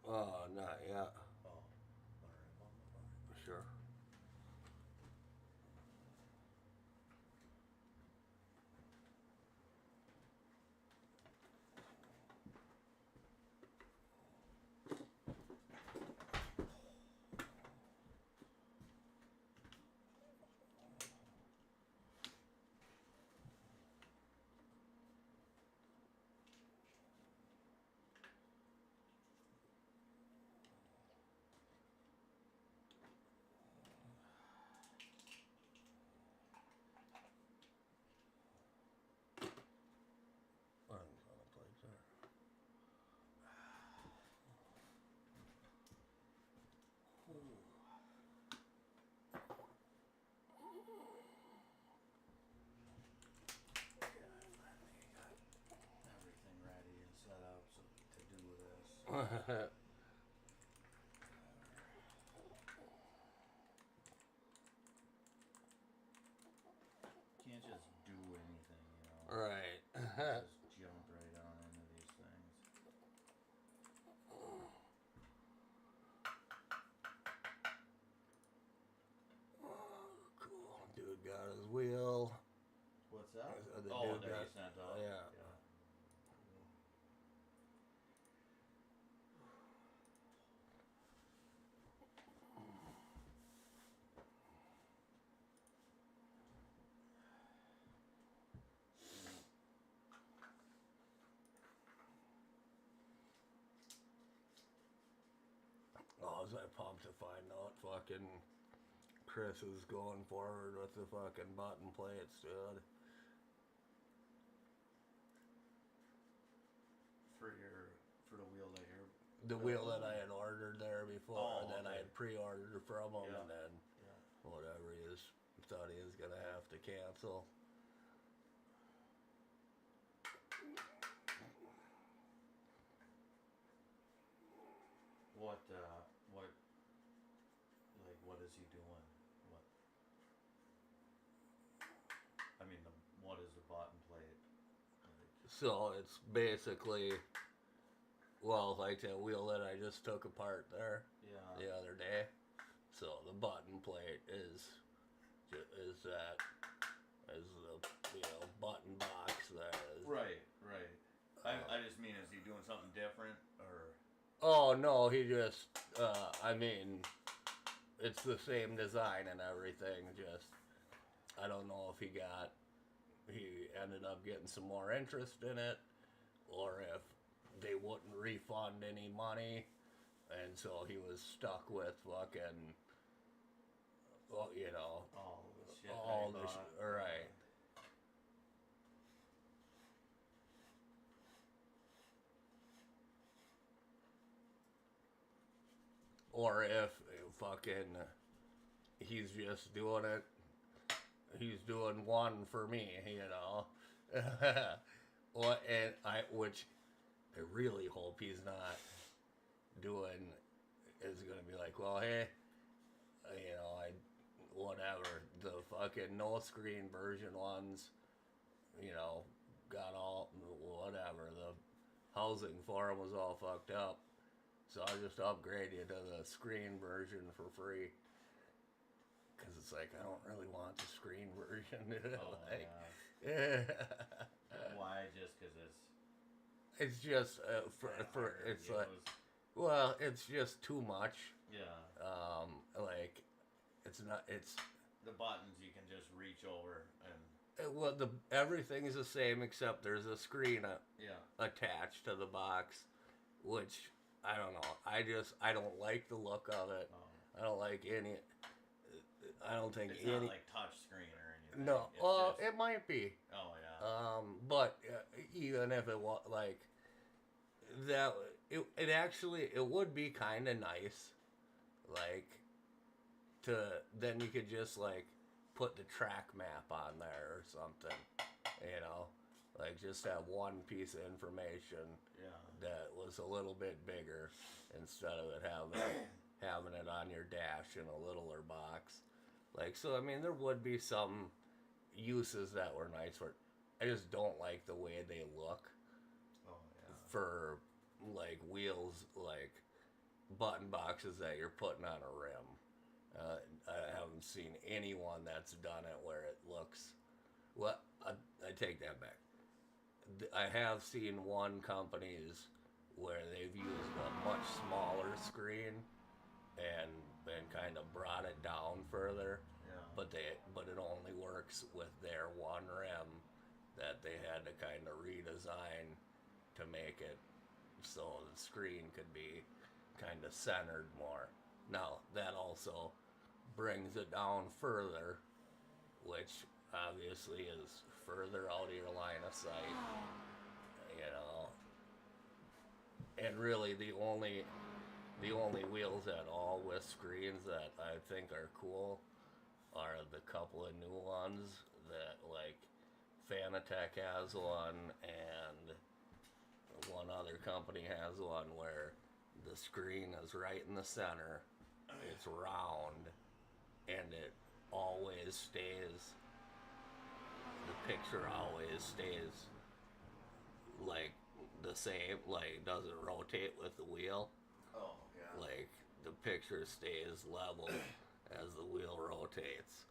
Not yet. Oh, all right. Well, fine. Sure. I'm gonna play there. Everything ready and set up so to do this. Can't just do anything, you know. Right. Just jump right on into these things. Cool. Dude got his wheel. What's that? The Oh, dude that got, you sent up. yeah. Oh, was I pumped to find out fucking Chris is going forward with the fucking button plates, dude. For the wheel that you're The wheel that I had ordered there before, Oh, that I okay. had pre-ordered from him, Yeah. and then Yeah. whatever he is, thought he was gonna have to cancel. What what is he doing? What I mean what is the button plate? Like, So it's basically, well, like that wheel that I just took apart there yeah. the other day. So the button plate is that is the button box there. Right. I just mean, is he doing something different or? Oh no, he just I mean, it's the same design and everything. Just I don't know if he ended up getting some more interest in it, or if they wouldn't refund any money, and so he was stuck with fucking, well, All the shit. all that the he bought. right. Or if fucking he's just doing it, he's doing one for me. Well, and which I really hope he's not doing, is gonna be like, well, hey, I whatever, the fucking no screen version ones, you know, got all whatever, the housing for them was all fucked up, so I just upgrade you to the screen version for free. Cause it's like I don't really want the screen version. Oh Like, yeah. Why? Just because it's just kinda for harder to it's like, use? well, it's just too much. Yeah. Like it's not. It's The buttons you can just reach over and well, everything's the same except there's a screen yeah. attached to the box, which I don't know. I don't like the look of it. Oh. I don't like any. I don't think It's any. not like touch screen or anything. No, It's well, just, it might be. oh yeah. But even if it was like that, it actually it would be kind of nice, like to then you could just like put the track map on there or something, you know, like just have one piece of information Yeah. that was a little bit bigger instead of it having it on your dash in a littler box. Like, so I mean, there would be some uses that were nice for it. I just don't like the way they look Oh yeah. for like wheels, like button boxes that you're putting on a rim. I haven't seen anyone that's done it where it looks. Well, I take that back. I have seen one companies where they've used a much smaller screen and kind of brought it down further. Yeah. But it only works with their one rim that they had to kind of redesign to make it so the screen could be kind of centered more. Now that also brings it down further, which obviously is further out of your line of sight, you know. And really the only wheels at all with screens that I think are cool are the couple of new ones that, like, Fanatec has one and one other company has one where the screen is right in the center, it's round, and it always stays, the picture always stays like the same, like doesn't rotate with the wheel. Oh, yeah. Like the picture stays level as the wheel rotates.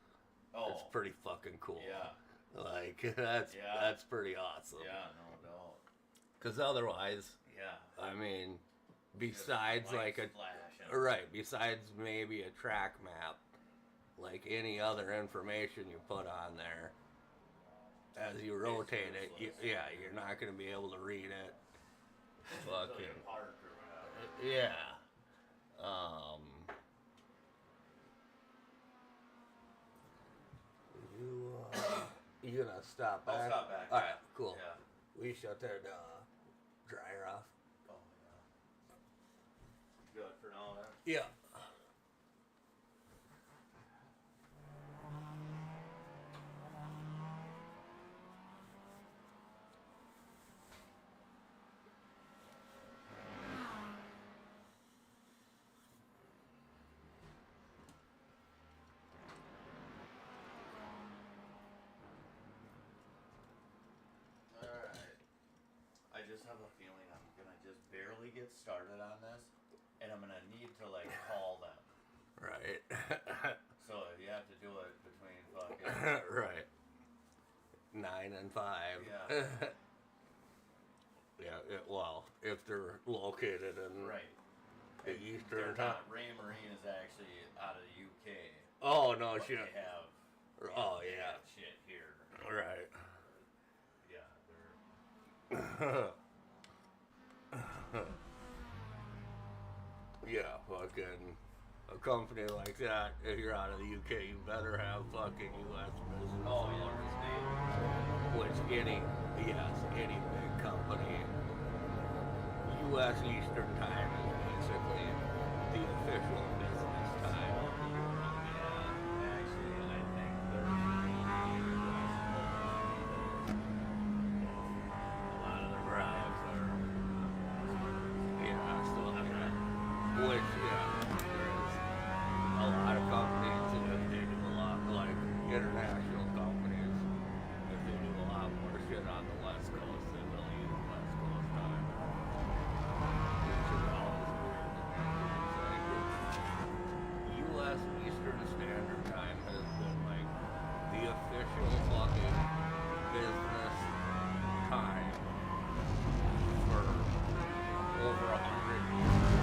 Oh. It's pretty fucking cool. Yeah. Like that's pretty awesome. Yeah, no doubt. Because otherwise, yeah, I mean, besides like besides maybe a track map, like any other information you put on there, as you rotate it, you're not going to be able to read it. Fucking park or whatever. yeah. You gonna stop back? I'll stop back. All right, cool. Yeah. We shut that dryer off. Oh, yeah. Good for now, then? Yeah. I just have a feeling I'm gonna just barely get started on this, and I'm gonna need to like call them. Right. So you have to do it between fucking right. 9 and 5. Yeah. Yeah. Well, if they're located in the Eastern time. Ray Marine is actually out of the UK. Oh no, shit. They have. Oh they yeah. have shit here. Right. Yeah, fucking a company like that, if you're out of the UK, you better have fucking US business. Oh yeah. Which any big company, US Eastern time is basically the official business time. Yeah, actually, I think there's which, there's a lot of companies, and if they do a lot, like international companies, if they do a lot more shit on the West Coast, they will use West Coast time. Which is always weird. It's like, US Eastern Standard Time has been like the official fucking business time for over 100 years.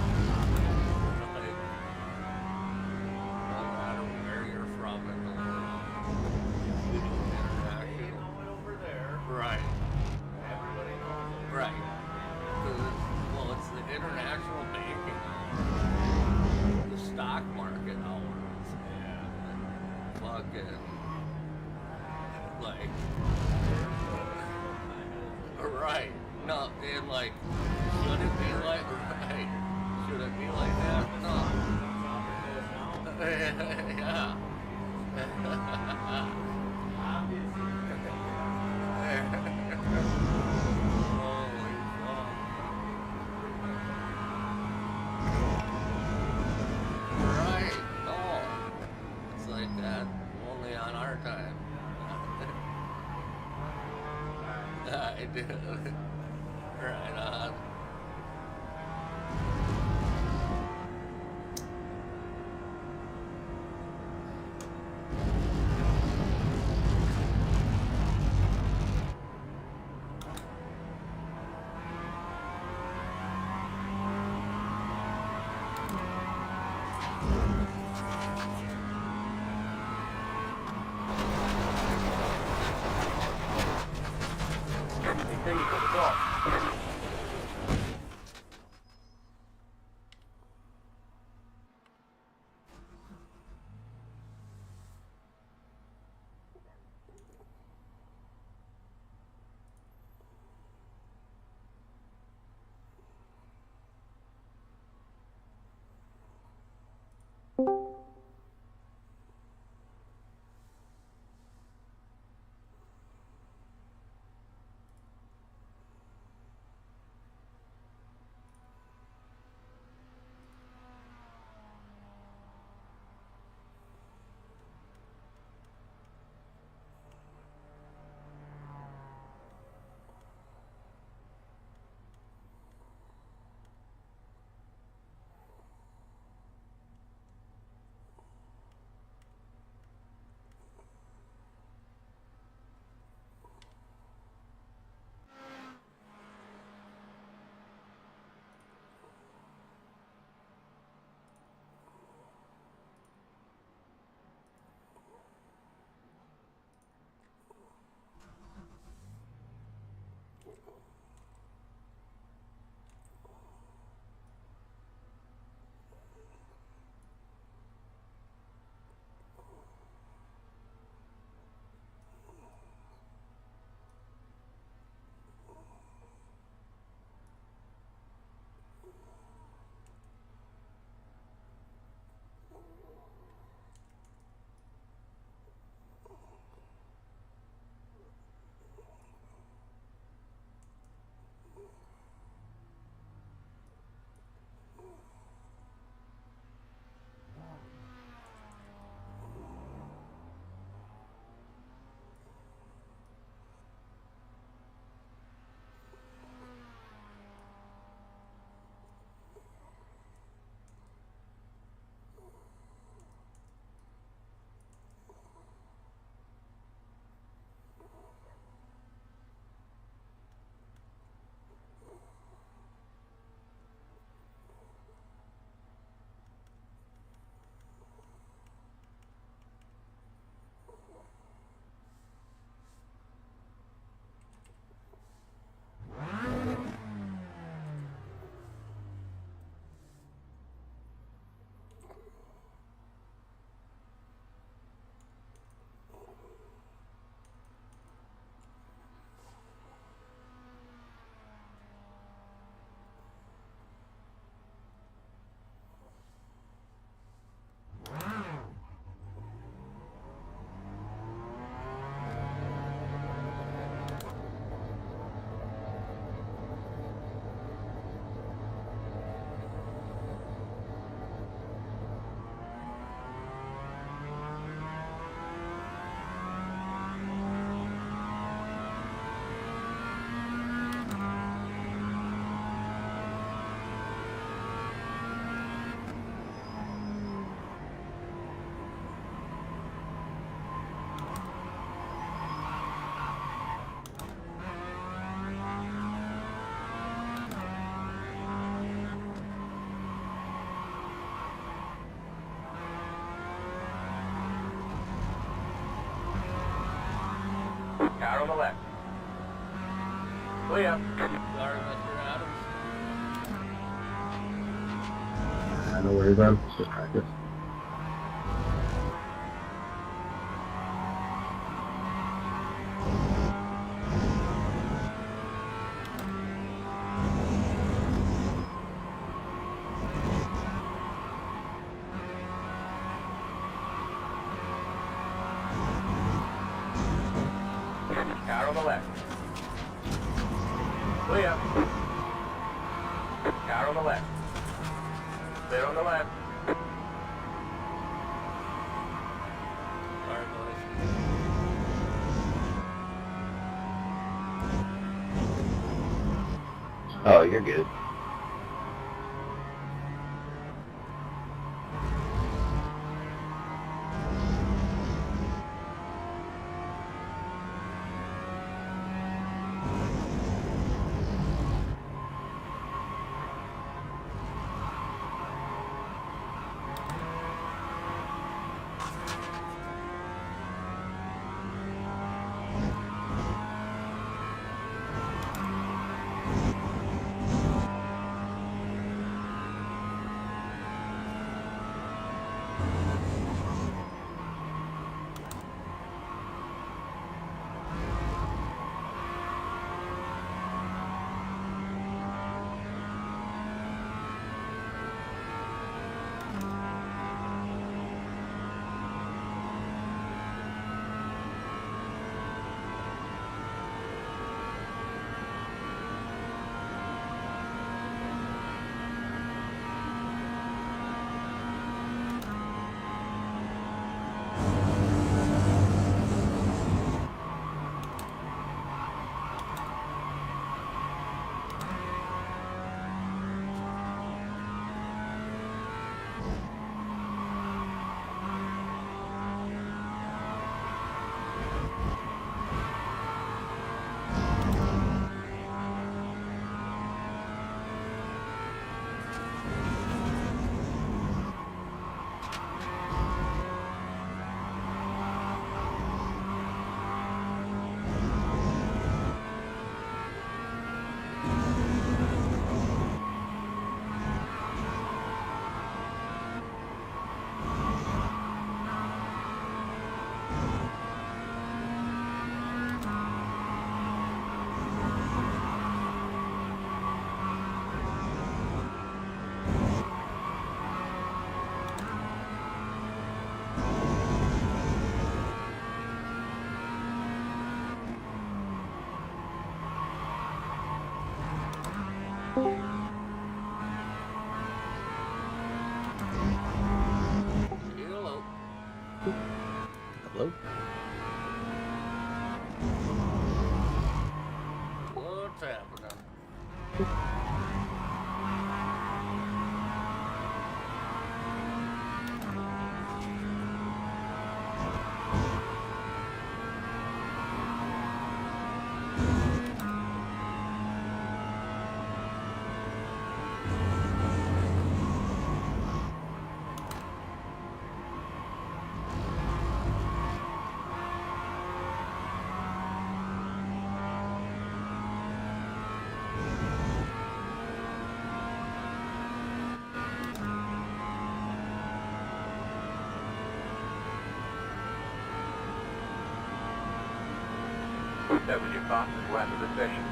Right on. Here you go. Go off. Car on the left. Clear. Sorry, Mr. Adams. No worries, man. It's just practice. Car on the left. Clear. Car on the left. Clear on the left. Sorry, boys. Oh, you're good. W Fox is left position.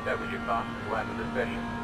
W Fox is left position.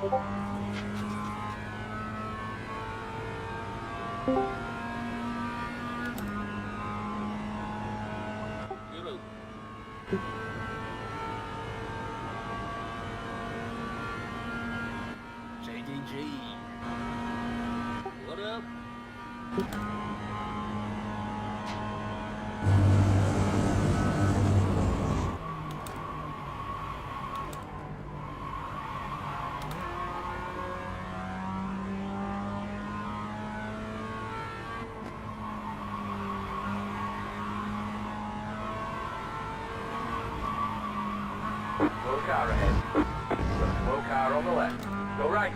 Get up. JDG. What up? Slow car ahead. Slow car on the left. Go right.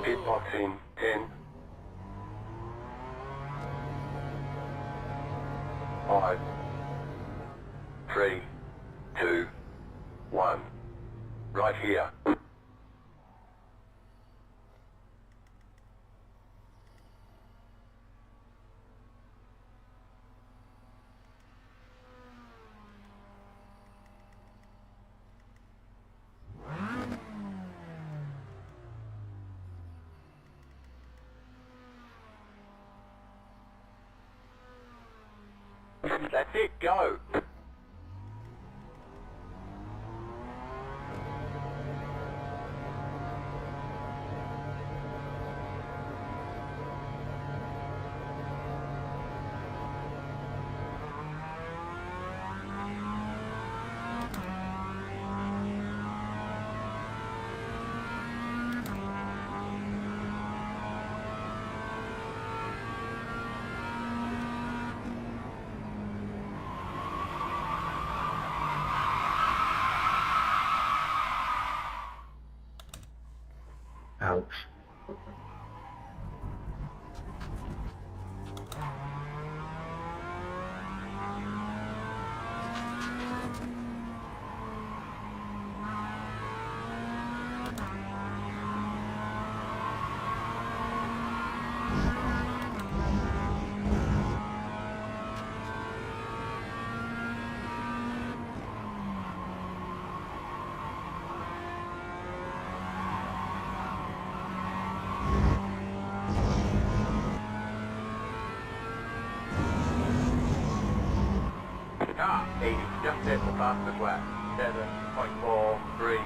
Pitboxing 10. 5. 3. 2. 1. Right here. That's it, go! Ouch. Car 80, just hit the fastest lap. 7.43.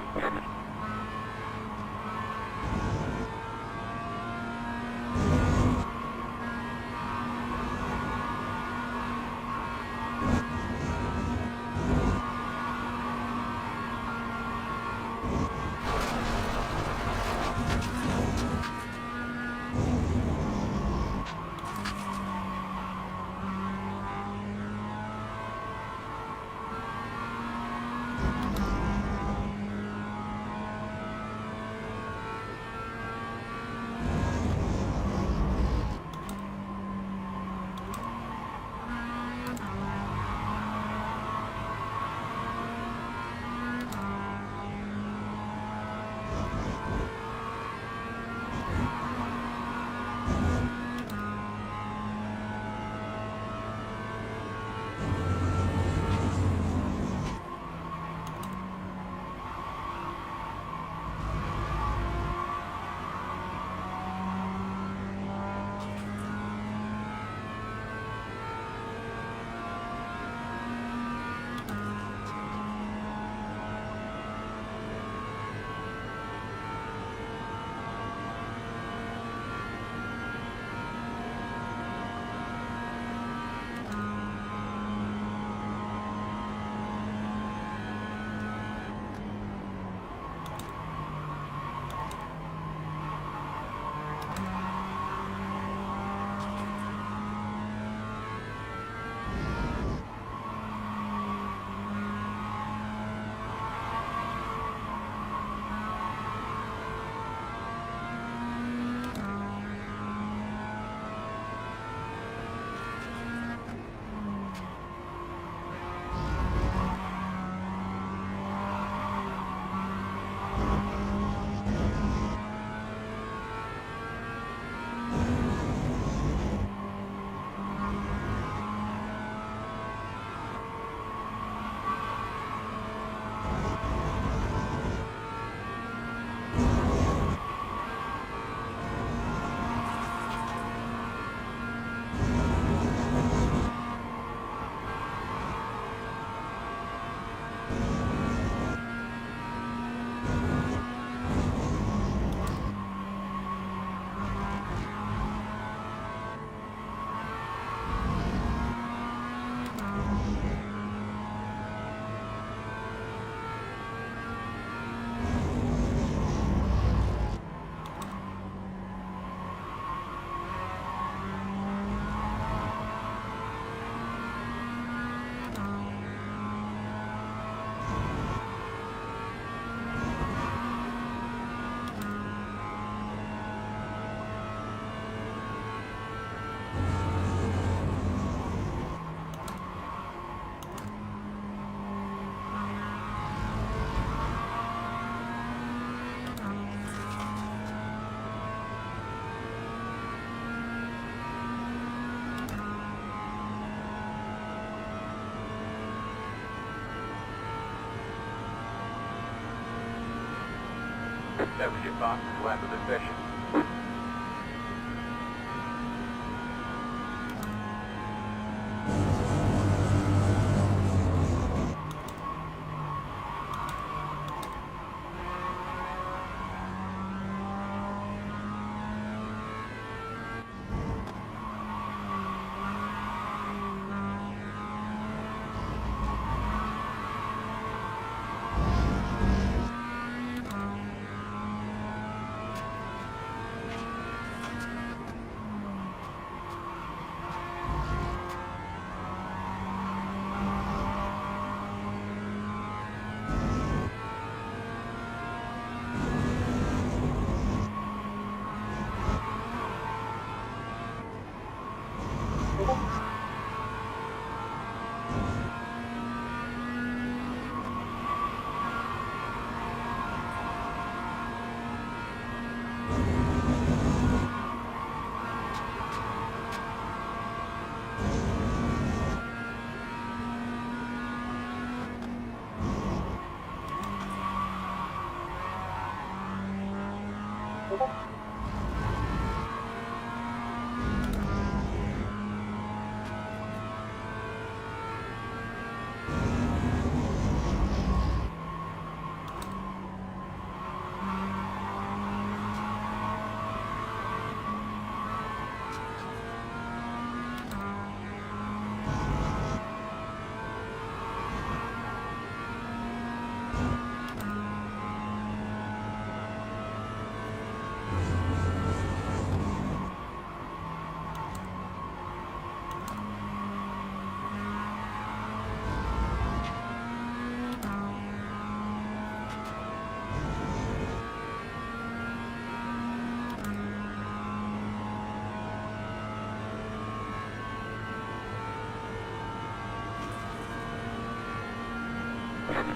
That was your boss's lap of the session.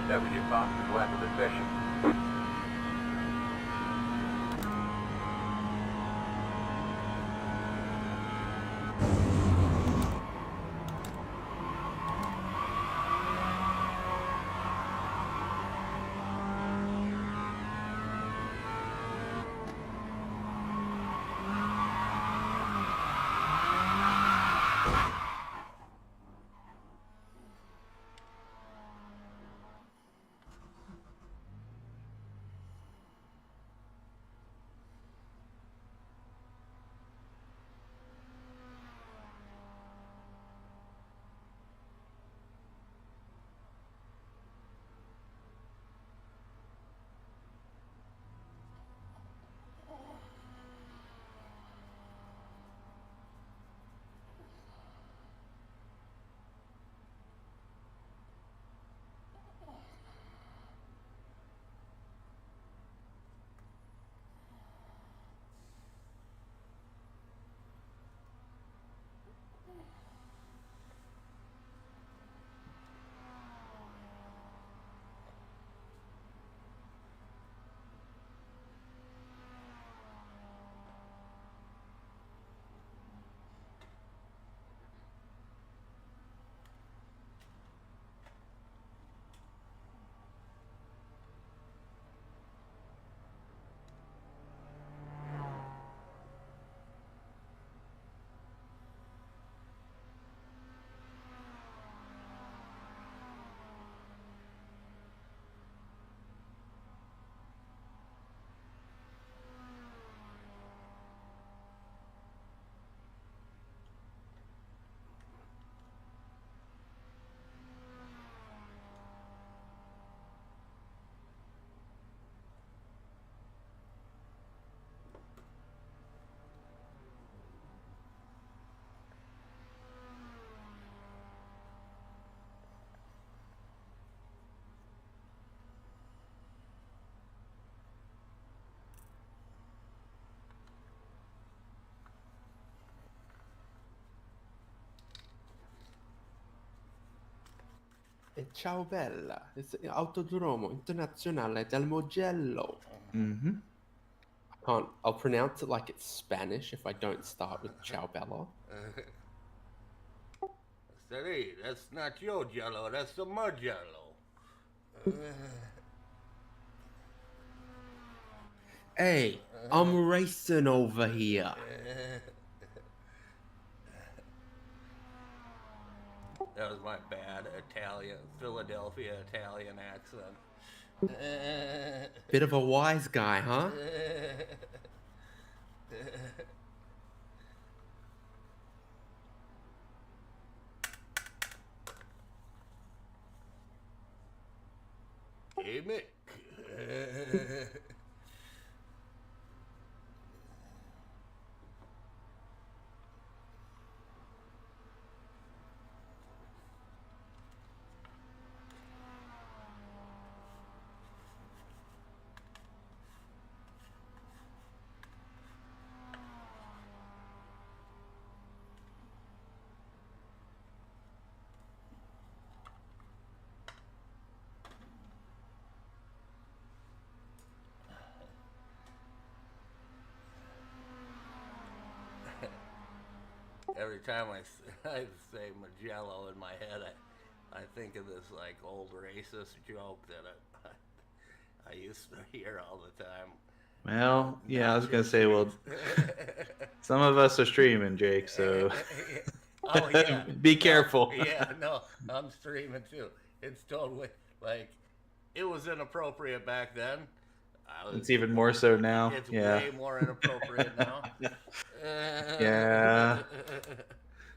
That was your boss's lap of the session. E ciao bella, autodromo internazionale del Mugello. Mm-hmm. I'll pronounce it like it's Spanish if I don't start with ciao bella. Steady, that's not your jello, that's the mud jello. Hey, I'm racing over here. That was my bad Philadelphia Italian accent. Bit of a wise guy, huh? Hey, Mick. Every time I say Magello in my head, I think of this like old racist joke that I used to hear all the time. Well, yeah, I was gonna say, well, some of us are streaming, Jake, so Oh yeah. be careful. Yeah, no, I'm streaming too. It's totally like it was inappropriate back then. It's even more so now. It's Yeah. way more inappropriate now. Yeah.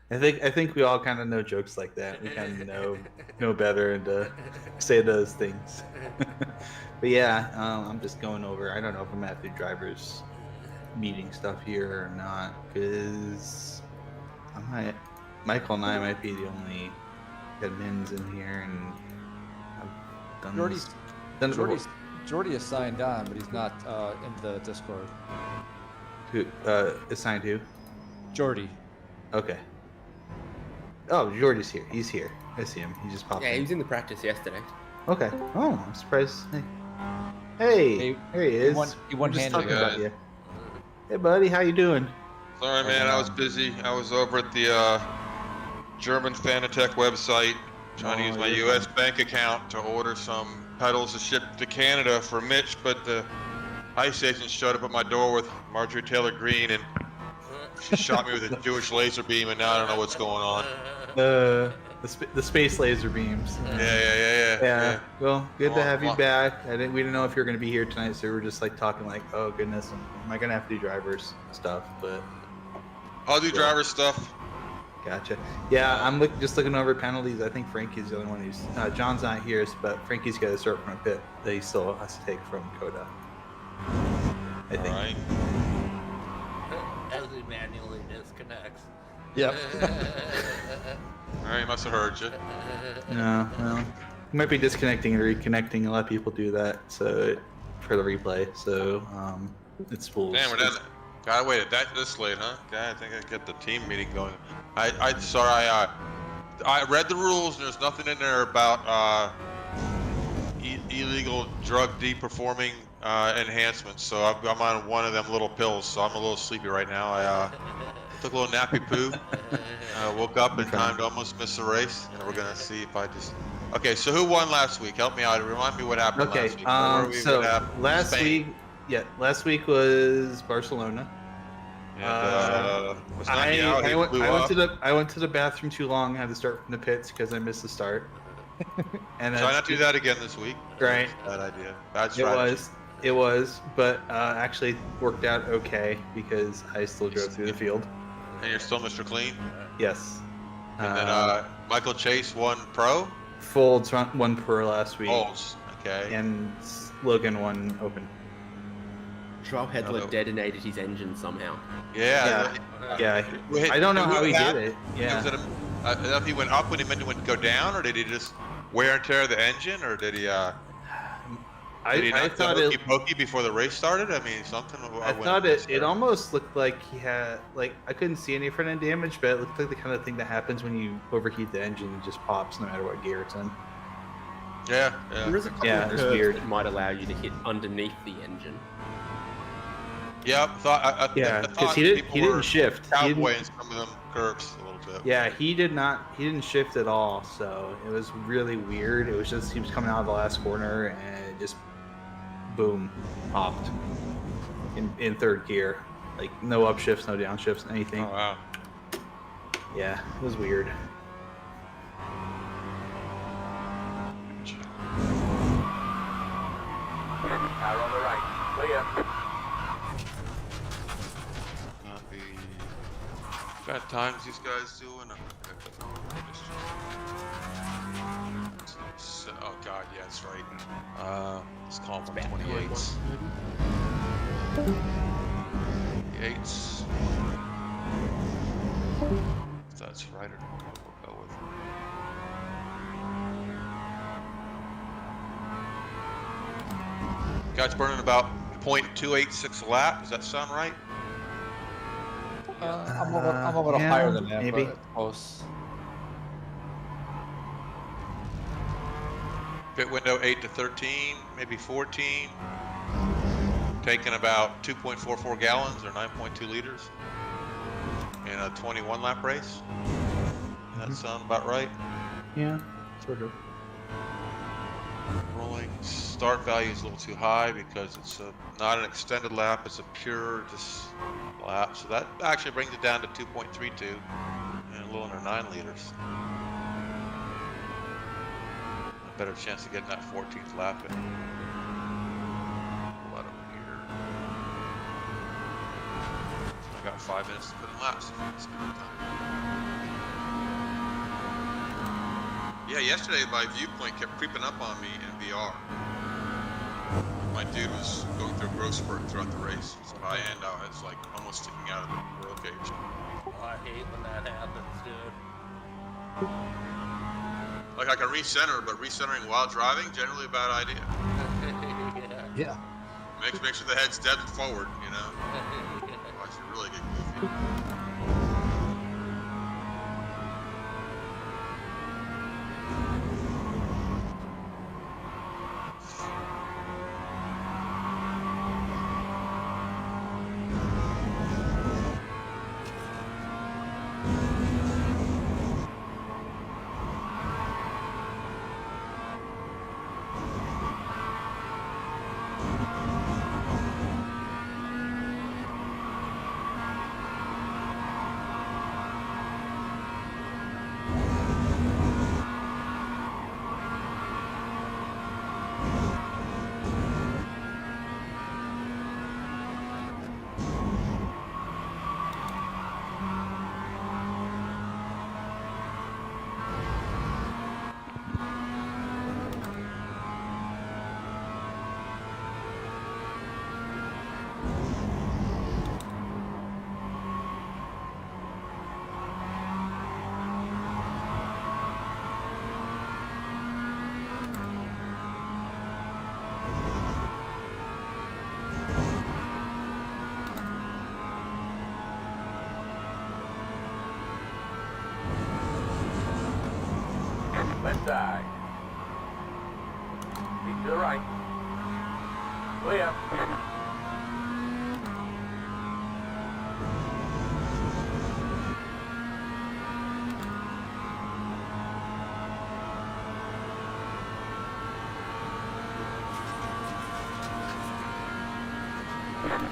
I think we all kind of know jokes like that. We kind of know better and to say those things. But yeah, I'm just going over. I don't know if I'm at the drivers meeting stuff here or not, because Michael and I might be the only admins in here, and I've done Jordy is signed on, but he's not in the Discord. Who assigned who? Jordy. Okay. Oh, Jordy's here. He's here. I see him. He just popped Yeah, he in. was in the practice yesterday. Okay. Oh, I'm surprised. Hey, there he is. He won We're just handed talking it. about you. Hey, buddy, how you doing? Sorry, man, I was busy. I was over at the German Fanatec website trying to use my U.S. bank account to order some pedals to ship to Canada for Mitch, but the ice agent showed up at my door with Marjorie Taylor Greene, and she shot me with a Jewish laser beam, and now I don't know what's going on. The space laser beams. Yeah. Well, good to have you Well, back. We didn't know if you were gonna be here tonight, so we were just like talking like, oh goodness, am I gonna have to do drivers stuff? But I'll do driver stuff. gotcha. Yeah, I'm just looking over penalties. I think Frankie's the only one who's John's not here, but Frankie's got to start from a pit that he still has to take from Coda. I think. All right. As he manually disconnects. Yep. All right, must have heard you. No, well, he might be disconnecting and reconnecting. A lot of people do that, so for the replay. So it's fools. Damn, we're done. God, wait, this late, huh? God, I think I get the team meeting going. I read the rules, and there's nothing in there about illegal drug deperforming enhancements. So I'm on one of them little pills, so I'm a little sleepy right now. I took a little nappy poo. Woke up in time to almost miss the race, and we're gonna see if I just. Okay, so who won last week? Help me out. Remind me what happened Okay, last week. Where were we? so What happened? last Spain. week was Barcelona. And, was knocking out, he blew up. I went to the bathroom too long. I had to start from the pits because I missed the start. And Try not to do that again this week. Right. Bad idea. Bad It strategy. was, but actually worked out okay because I still drove through the field. And you're still Mr. Clean. Yes. And then Michael Chase won pro. Folds won pro last week, Folds. Okay. and Logan won open. Trailheadler detonated his engine somehow. Yeah. Yeah, Wait, I don't know who how he had- did it. Yeah. Was it I don't know if he went up when he meant to go down, or did he just wear and tear the engine, or did he? Did he I not thought hokey it. pokey before the race started? I mean, something. I thought it almost looked like he had, like, I couldn't see any front end damage, but it looked like the kind of thing that happens when you overheat the engine and just pops no matter what gear it's in. Yeah. There is a couple Yeah, of it's curves weird. that might allow you to hit underneath the engine. Yep. Yeah, because he didn't shift. He Cowboy didn't, in some of them curves a little bit. yeah, he didn't shift at all, so it was really weird. It was just, he was coming out of the last corner and it just, boom, popped. in third gear. Like no upshifts, no downshifts, anything. Oh wow. Yeah, it was weird. Car on the right. Clear. Copy. What times these guys doing? Oh god, yeah, that's right. Let's call them 128s. 28s. If that's right or not, we'll go with. Guys burning about 0.286 a lap. Does that sound right? I'm a little yeah, higher than that, maybe. but close. Pit window 8 to 13, maybe 14. Taking about 2.44 gallons or 9.2 liters in a 21 lap race. Does that sound about right? Yeah, sort of. Rolling start value is a little too high because it's not an extended lap, it's a pure just lap. So that actually brings it down to 2.32 and a little under 9 liters. A better chance of getting that 14th lap in. Let him here. I got 5 minutes to put in laps. Yeah, yesterday my viewpoint kept creeping up on me in VR. My dude was going through a growth spurt throughout the race. So by end out, it's like almost sticking out of the roll cage. Oh, I hate when that happens, dude. Like I can recenter, but recentering while driving, generally a bad idea. Yeah. Make sure the head's dead forward, you know? Otherwise you really get goofy. Left side. Keep to the right. Clear.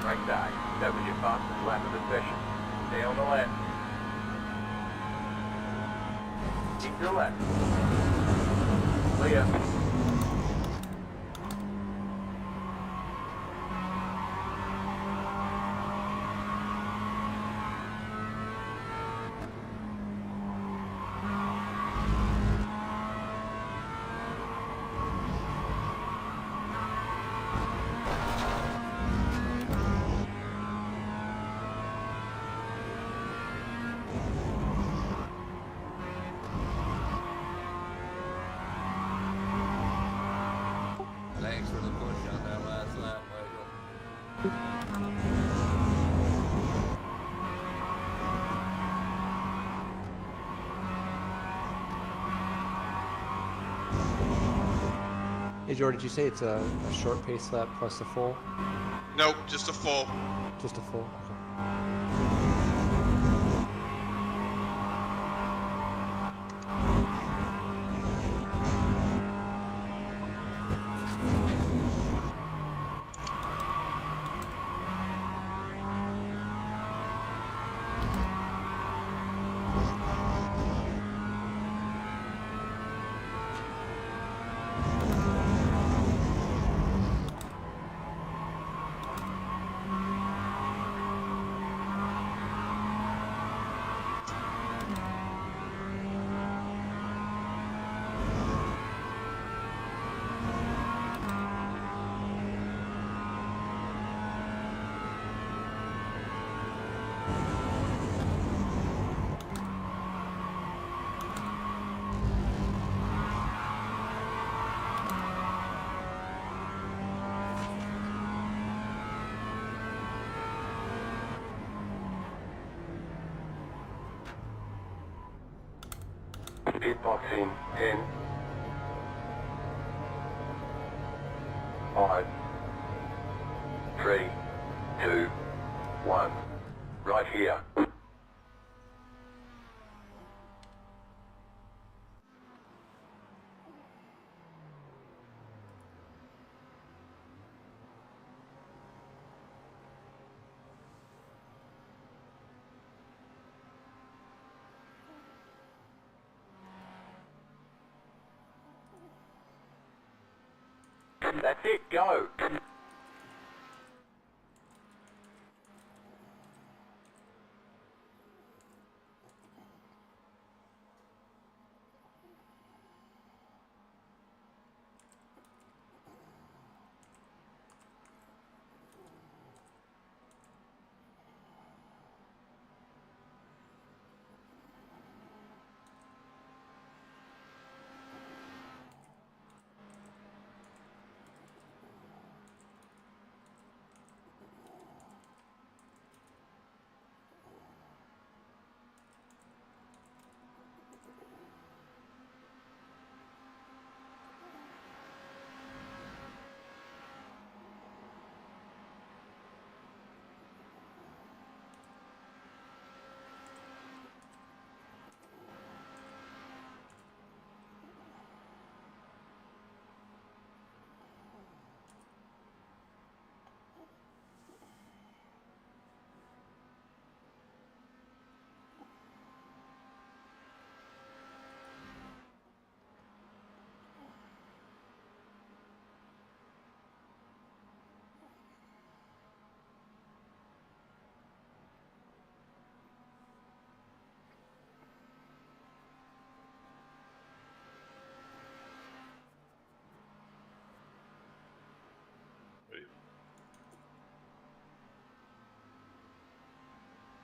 Right side. That was your fastest lap of the session. Stay on the left. Keep to the left. Clear. Thanks for the push on that last lap, Michael. Hey, Jordan, did you say it's a short pace lap plus a full? Nope, just a full. Just a full? Okay. Boxing in 5, 3, 2, 1. Right here. That's it, go.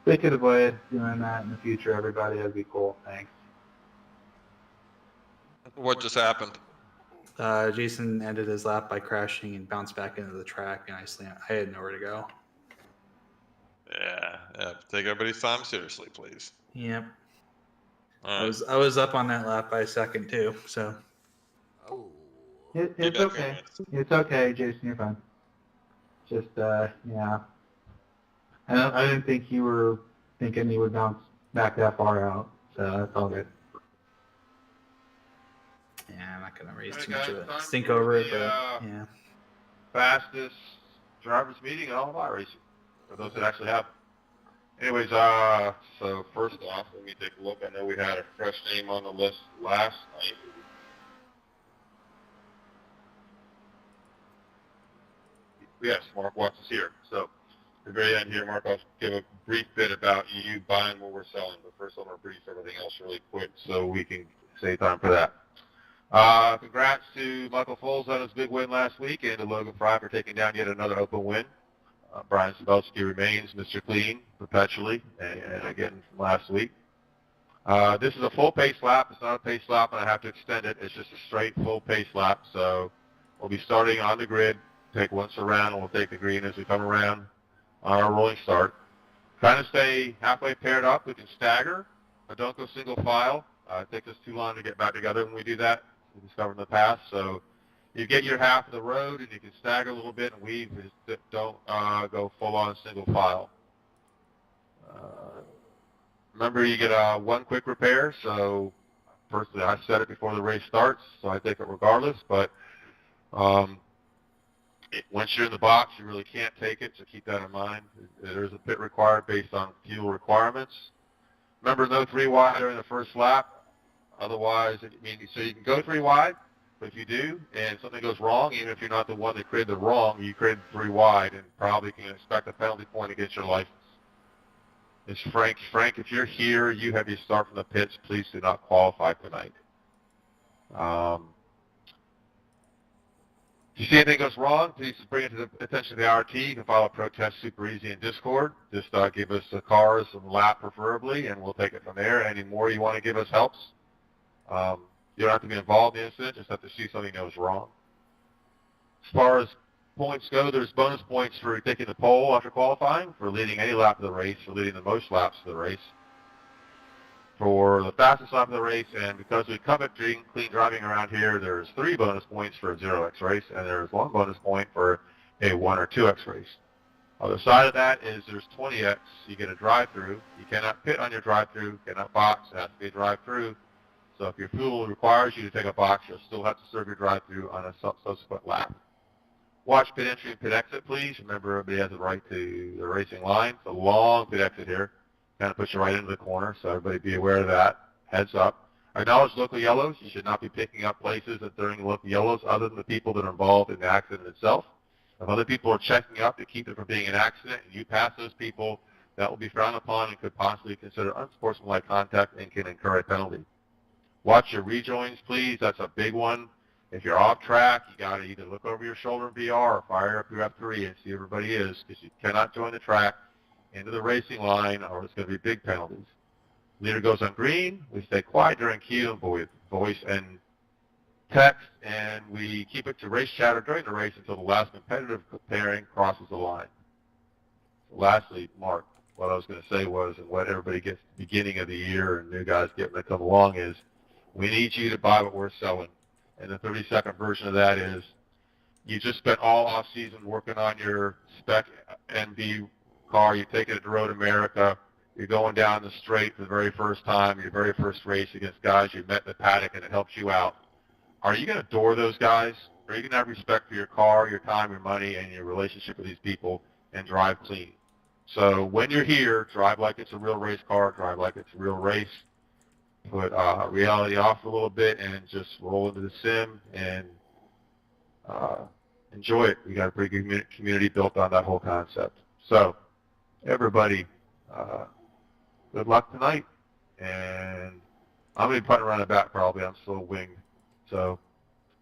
They could avoid doing that in the future, everybody. That'd be cool. Thanks. What just happened? Jason ended his lap by crashing and bounced back into the track, and I had nowhere to go. Yeah, take everybody's time seriously, please. Yep. All right. I was up on that lap by a second too, so. Oh. It's back okay. on. It's okay, Jason. You're fine. Just yeah. I didn't think you were thinking you would bounce back that far out, so that's all good. Yeah, I'm not gonna raise too much of a stink over it, but yeah. Fastest drivers meeting in all of iRacing, for those that actually have. Anyways, so first off, let me take a look. I know we had a fresh name on the list last night. Yes, Mark Watts is here. So, at the very end here, Mark, I'll give a brief bit about you buying what we're selling. But first, I'm going to brief everything else really quick so we can save time for that. Congrats to Michael Foles on his big win last week and to Logan Fry for taking down yet another open win. Brian Sabelski remains Mr. Clean perpetually, and again from last week. This is a full pace lap. It's not a pace lap, and I have to extend it. It's just a straight full pace lap. So we'll be starting on the grid, take once around, and we'll take the green as we come around on our rolling start. Kind of stay halfway paired up. We can stagger, but don't go single file. It takes us too long to get back together when we do that. We discovered in the past. So you get your half of the road, and you can stagger a little bit and weave. Just don't go full-on single file. Remember, you get one quick repair. So personally, I set it before the race starts, so I take it regardless. But once you're in the box, you really can't take it, so keep that in mind. There's a pit required based on fuel requirements. Remember, no 3 wide during the first lap. Otherwise, so you can go 3 wide, but if you do and something goes wrong, even if you're not the one that created the wrong, you created 3 wide and probably can expect a penalty point against your license. It's Frank. Frank, if you're here, you have your start from the pits. Please do not qualify tonight. If you see anything goes wrong, please bring it to the attention of the RT. You can file a protest super easy in Discord. Just give us the cars and lap preferably, and we'll take it from there. Any more you want to give us helps. You don't have to be involved in the incident, just have to see something that was wrong. As far as points go, there's bonus points for taking the pole after qualifying, for leading any lap of the race, for leading the most laps of the race. for the fastest lap of the race, and because we covet clean driving around here, there's 3 bonus points for a 0x race, and there's 1 bonus point for a 1 or 2x race. On the side of that is there's 20x. You get a drive-through. You cannot pit on your drive-through. You cannot box. It has to be a drive-through. So if your fuel requires you to take a box, you'll still have to serve your drive-through on a subsequent lap. Watch pit entry and pit exit, please. Remember, everybody has the right to the racing line. It's a long pit exit here. Kind of puts you right into the corner, so everybody be aware of that. Heads up. Acknowledge local yellows. You should not be picking up places during local yellows other than the people that are involved in the accident itself. If other people are checking up to keep it from being an accident and you pass those people, that will be frowned upon and could possibly consider unsportsmanlike contact and can incur a penalty. Watch your rejoins, please. That's a big one. If you're off track, you got to either look over your shoulder in VR or fire up your F3 and see where everybody is, because you cannot join the track into the racing line or it's going to be big penalties. Leader goes on green. We stay quiet during cue and voice and text, and we keep it to race chatter during the race until the last competitive pairing crosses the line. Lastly, Mark, what I was going to say was, and what everybody gets at the beginning of the year and new guys get when they come along is, we need you to buy what we're selling. And the 30-second version of that is, you just spent all off-season working on your Spec NB car. You take it to Road America. You're going down the straight for the very first time, your very first race against guys you met in the paddock, and it helps you out. Are you going to adore those guys? Are you going to have respect for your car, your time, your money, and your relationship with these people and drive clean? So when you're here, drive like it's a real race car, drive like it's a real race. Put reality off a little bit and just roll into the sim and enjoy it. We got a pretty good community built on that whole concept. So everybody, good luck tonight. And I'm going to be putting around the back probably. I'm still winged. So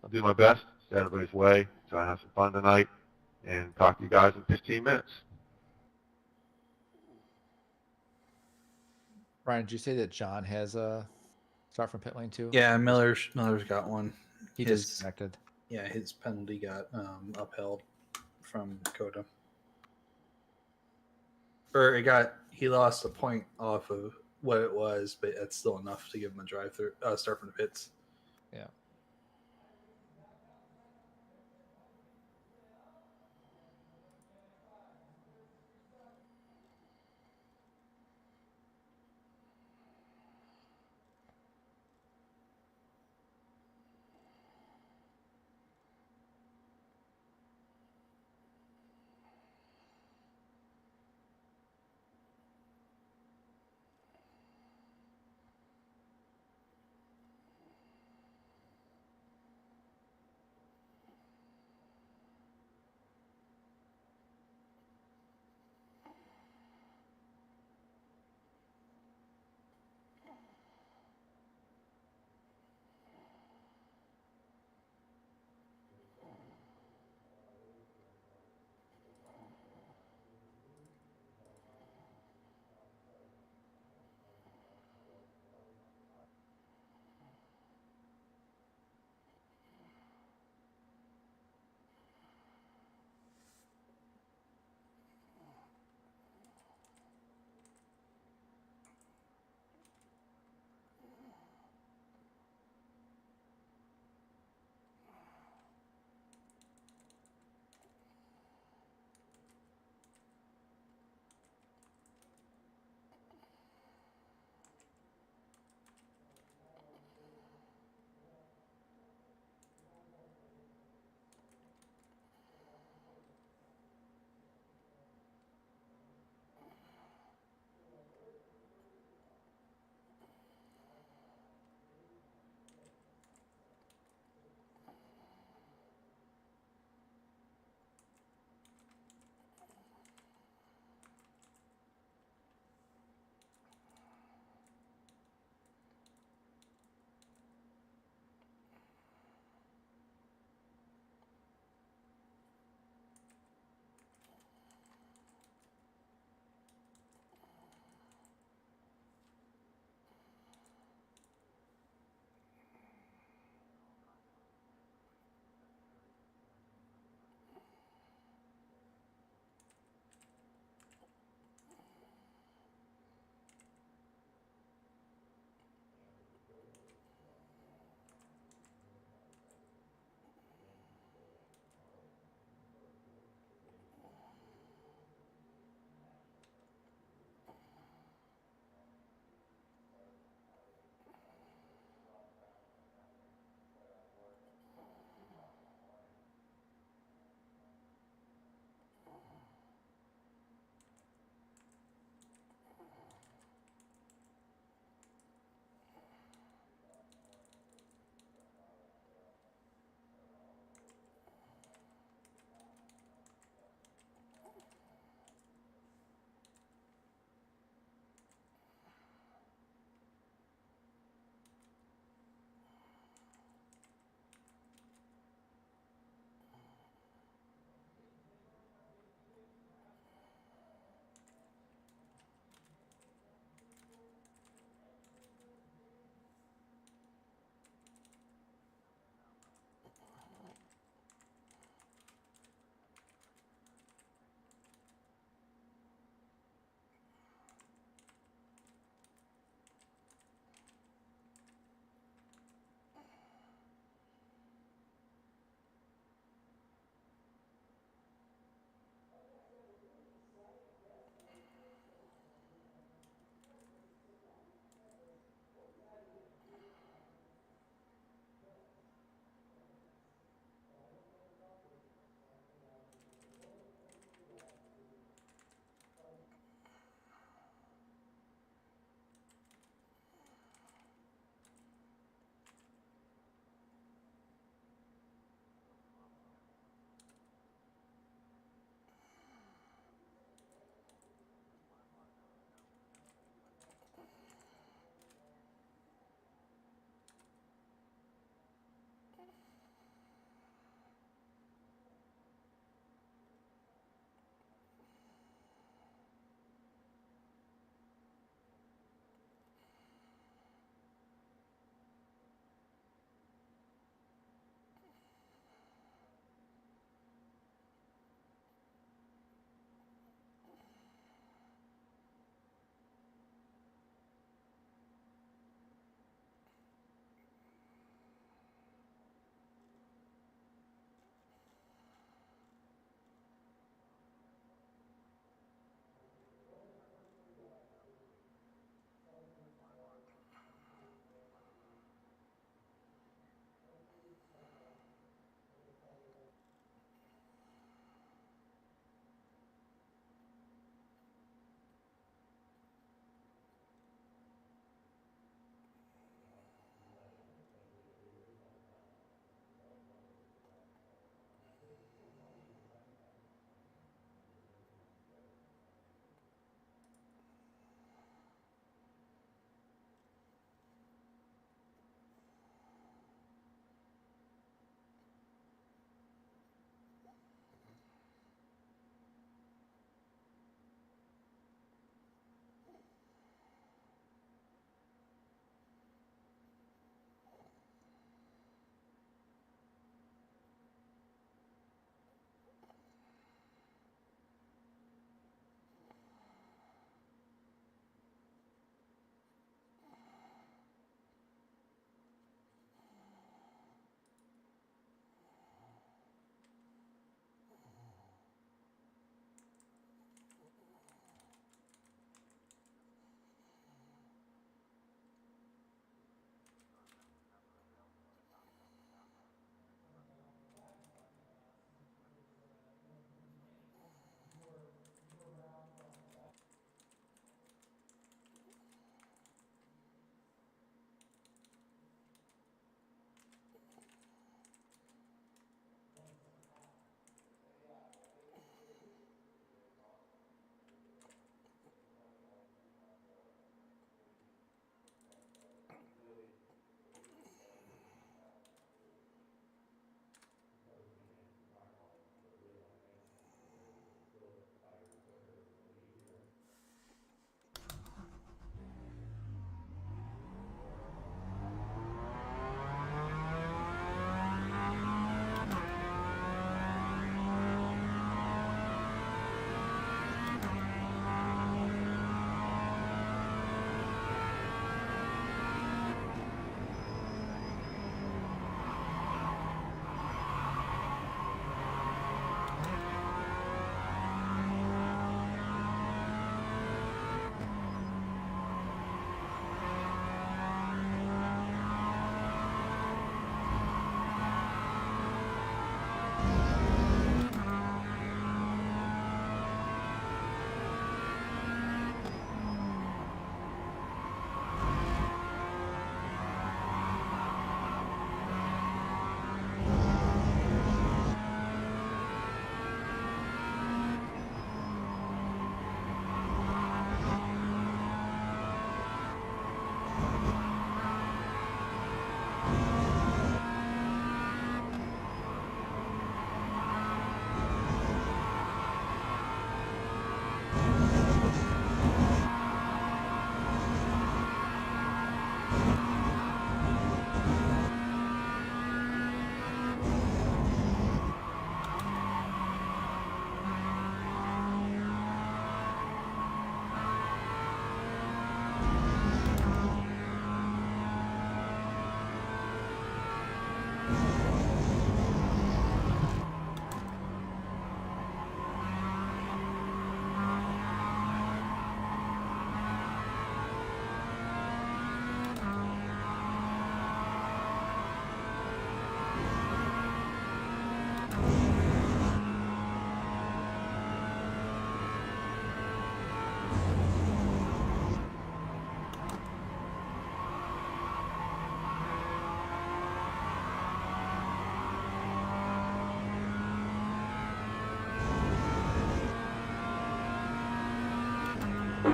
I'll do my best. Stay everybody's way. Try and have some fun tonight. And talk to you guys in 15 minutes. Ryan, did you say that John has a start from pit lane too? Yeah, Miller's got one. He disconnected. Yeah, his penalty got upheld from Coda. Or he lost a point off of what it was, but it's still enough to give him a drive-through start from the pits. Yeah.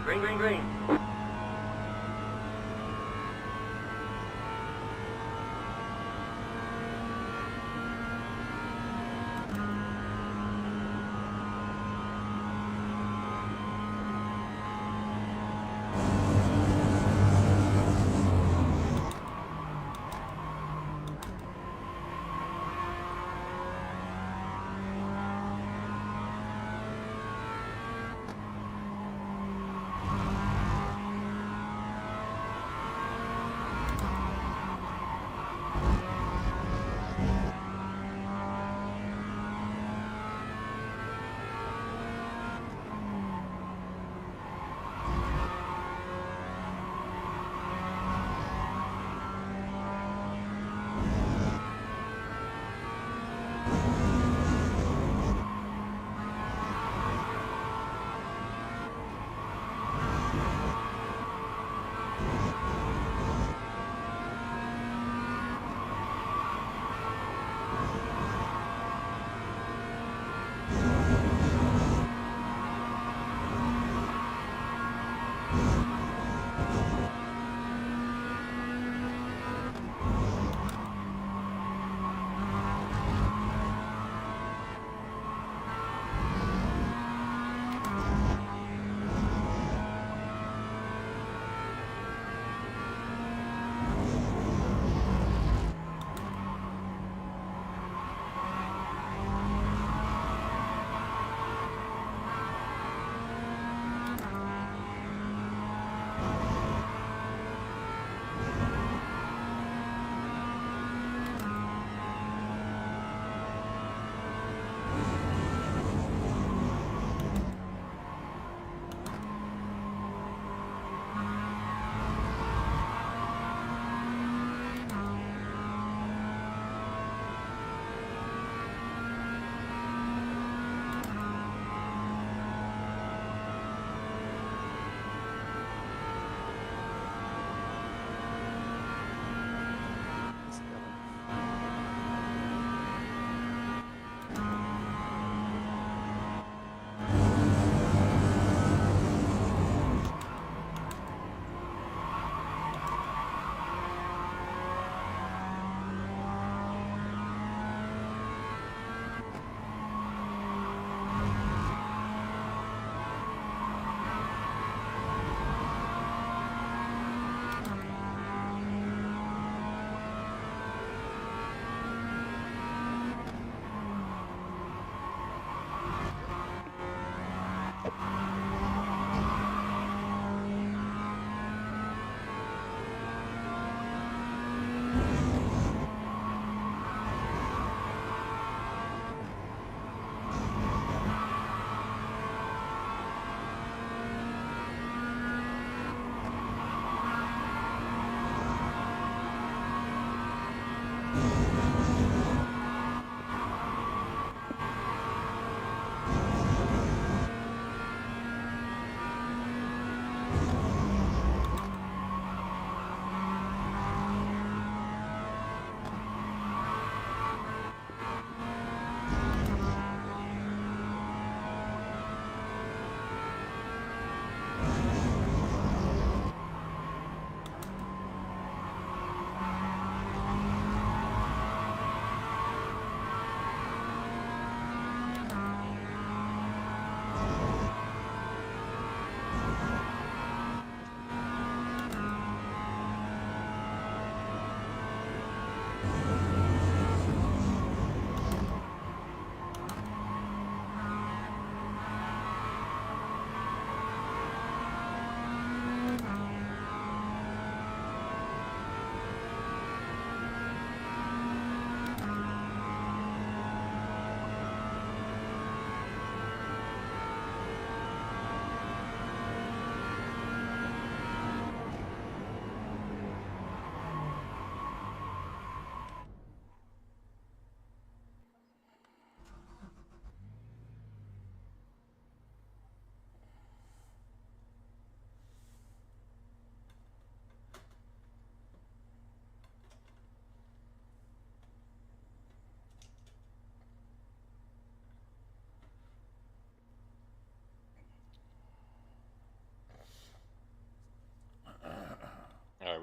Green, green, green.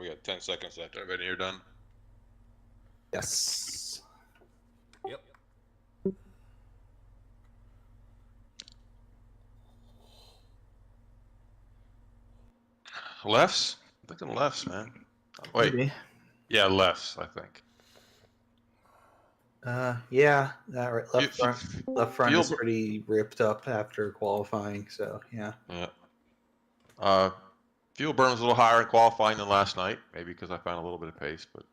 we got 10 seconds left. Everybody here done? Yes. Yep. Lefts? I'm thinking lefts, man. Wait. Maybe. Yeah, lefts, I think. Yeah, that right. Left front is Field- pretty ripped up after qualifying, so yeah. Yeah. Fuel burn was a little higher in qualifying than last night, maybe because I found a little bit of pace, but.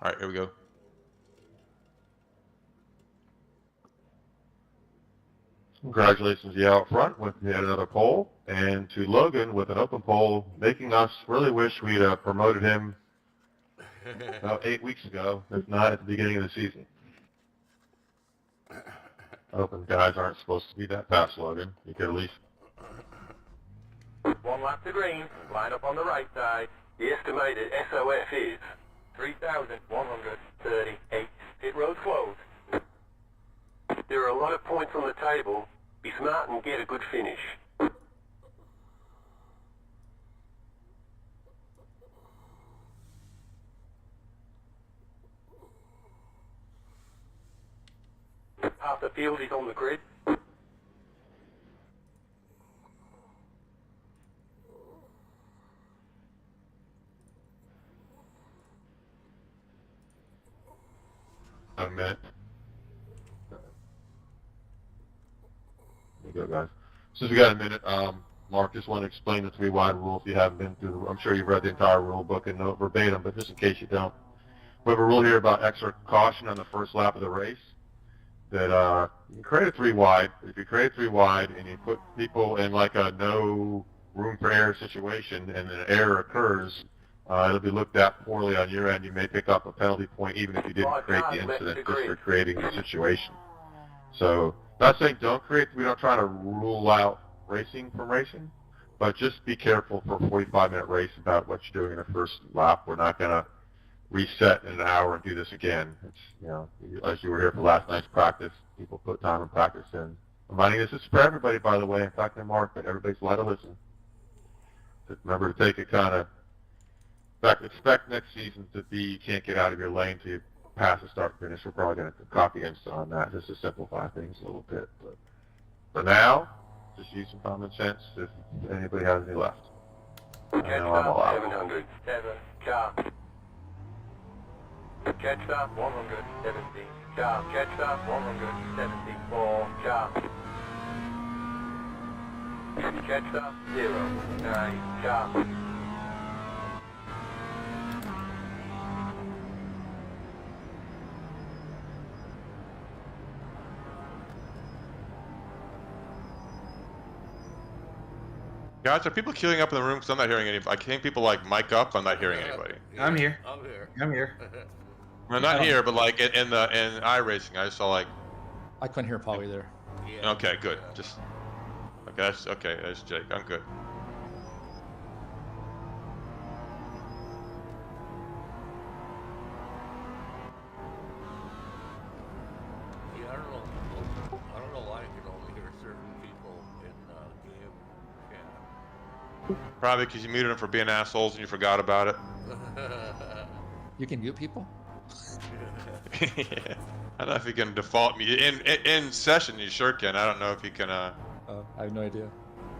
All right, here we go. Congratulations to you out front with yet another pole, and to Logan with an open pole, making us really wish we'd promoted him about 8 weeks ago, if not at the beginning of the season. Open guys aren't supposed to be that fast, Logan. You could at least... 1 lap to green. Line up on the right side. The estimated SOF is 3,138. Pit road's closed. There are a lot of points on the table. Be smart and get a good finish. Half the field is on the grid. A minute. There you go, guys. Since we got a minute, Mark, just want to explain the 3-wide rule if you haven't been through. I'm sure you've read the entire rule book and know it verbatim, but just in case you don't, we have a rule here about extra caution on the first lap of the race. That you can create a 3-wide. If you create a 3-wide and you put people in like a no room for error situation, and an error occurs, it'll be looked at poorly on your end. You may pick up a penalty point even if you didn't create the incident, just for creating the situation. So, not saying don't create. We don't try to rule out racing from racing, but just be careful for a 45-minute race about what you're doing in the first lap. We're not gonna reset in an hour and do this again. It's, you know, as you were here for last night's practice, people put time and practice in. Reminding this is for everybody, by the way. In fact, I'm Mark, but everybody's allowed to listen. Just remember to take it kind of. In fact, expect next season to be you can't get out of your lane till you pass the start finish. We're probably going to copy Insta on that just to simplify things a little bit. But for now, just use some common sense if anybody has any left. I know I'm all out. 700. 7. Sharp. Catch stop 170. Sharp. Catch stop 174. Sharp. Catch stop 0. 9. Sharp. Guys, are people queuing up in the room? Because I'm not hearing any. I think people like mic up. I'm not hearing anybody. I'm here. I'm here. I'm here. I'm not here, but like in iRacing, I saw like. I couldn't hear Paul either. Yeah. Okay, good. Just. Okay, that's Jake. I'm good. Yeah, I don't know why I can only hear certain people in game chat. Probably because you muted them for being assholes and you forgot about it. You can mute people? Yeah. I don't know if you can default mute in session. You sure can. I don't know if you can. I have no idea.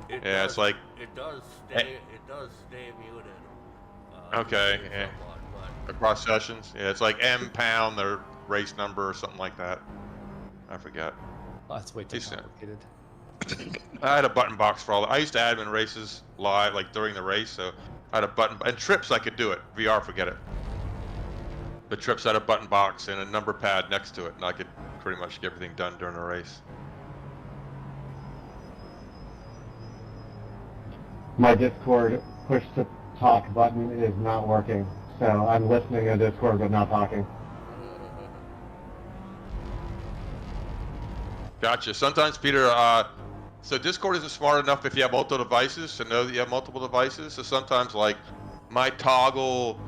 Yeah, it's like. It does stay muted. Okay, yeah. Somewhat, but Across sessions. Yeah, it's like M pound their race number or something like that. I forget. Oh, that's way too Decent. complicated. I had a button box for all. I used to admin races live, like during the race, so I had a button. And trips, I could do it. VR, forget it. But trips had a button box and a number pad next to it, and I could pretty much get everything done during the race. My Discord push to talk button is not working, so I'm listening to Discord but not talking. Gotcha. Sometimes, Peter, so Discord isn't smart enough if you have multiple devices to know that you have multiple devices. So sometimes, like, my toggle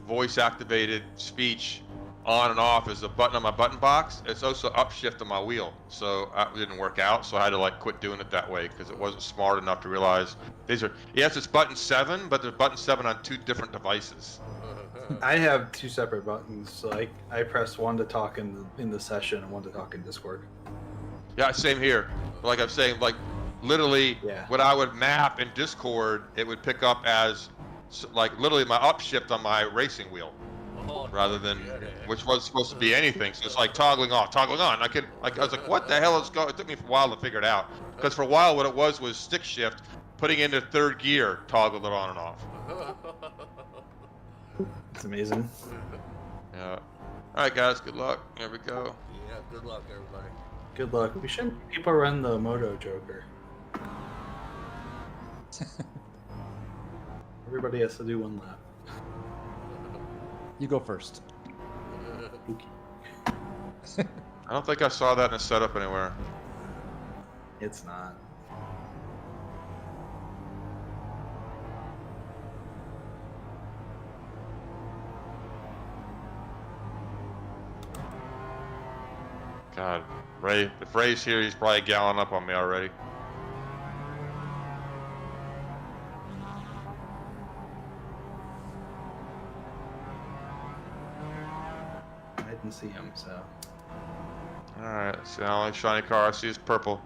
voice-activated speech on and off is a button on my button box. It's also upshift on my wheel, so it didn't work out. So I had to like quit doing it that way because it wasn't smart enough to realize these are. Yes, it's button 7, but there's button 7 on 2 different devices. I have 2 separate buttons, so I press one to talk in the session and one to talk in Discord. Yeah, same here. Like I'm saying, like literally, when I would map in Discord, it would pick up as like literally my upshift on my racing wheel, rather than which was supposed to be anything. So it's like toggling off, toggling on. I was like, what the hell is going? It took me a while to figure it out because for a while what it was stick shift, putting into 3rd gear, toggled it on and off. It's amazing. Yeah. All right, guys. Good luck. Here we go. Yeah. Good luck, everybody. Good luck. We shouldn't people run the Moto Joker. Everybody has to do 1 lap. You go first. I don't think I saw that in a setup anywhere. It's not. God, Ray. If Ray's here, he's probably gallon up on me already. I didn't see him, so. Alright, so the only shiny car I see is purple.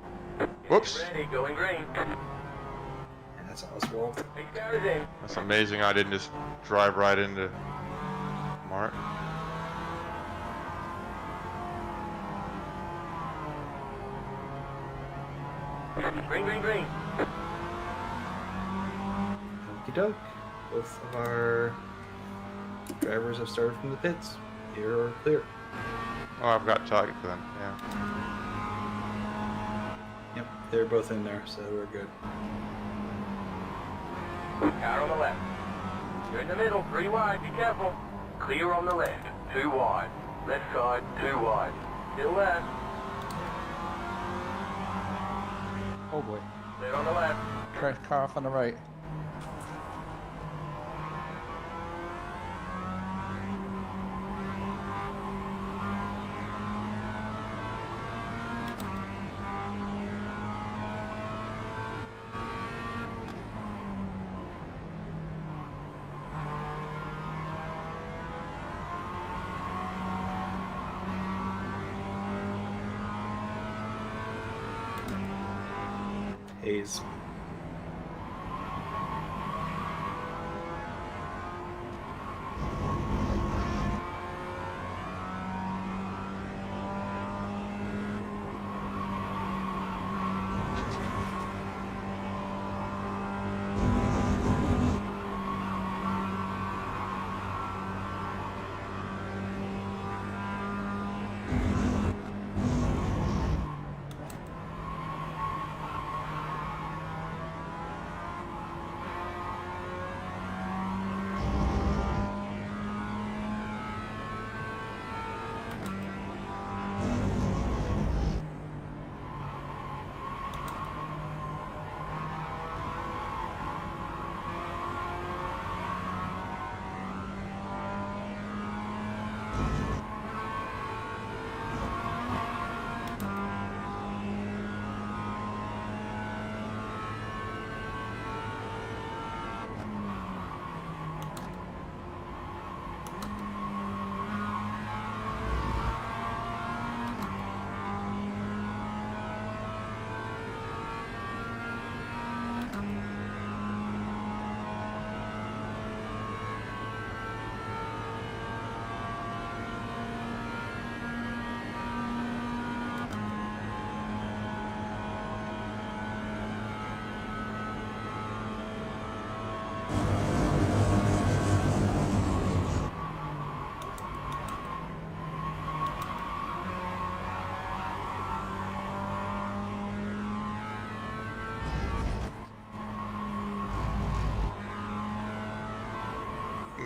Whoops! Ready, going green. And that's Oswald. That's amazing I didn't just drive right into Mark. Green, green, green. Okie doke. Both of our drivers have started from the pits. You're clear. Oh, I've got target for them, yeah. Yep, they're both in there, so we're good. Car on the left. You're in the middle, 3 wide, be careful. Clear on the left, 2 wide. Left side, 2 wide. Still left. Oh boy. Clear on the left. Correct car off on the right. Hayes.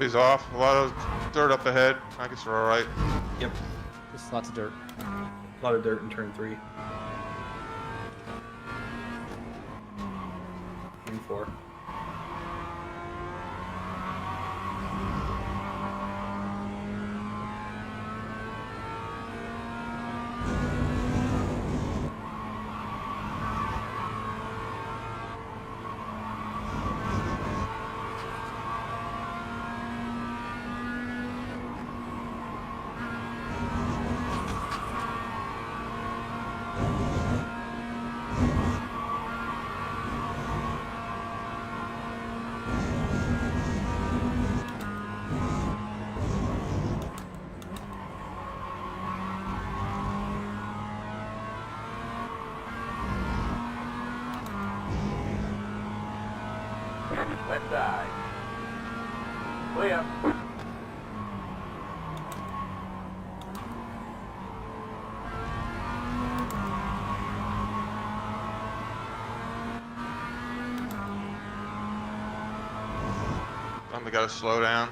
He's off. A lot of dirt up ahead. I guess we're alright. Yep. Just lots of dirt. A lot of dirt in turn 3. And 4. side. Clear. We gotta slow down.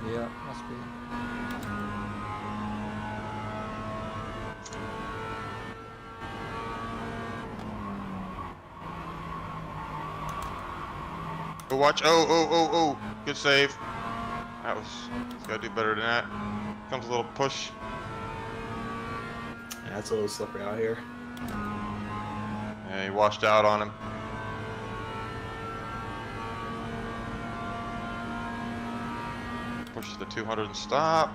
Yeah, must be. Oh, watch. Oh. Good save. That was. He's gotta do better than that. Comes a little push. Yeah, it's a little slippery out here. Yeah, he washed out on him. Pushes the 200 and stop.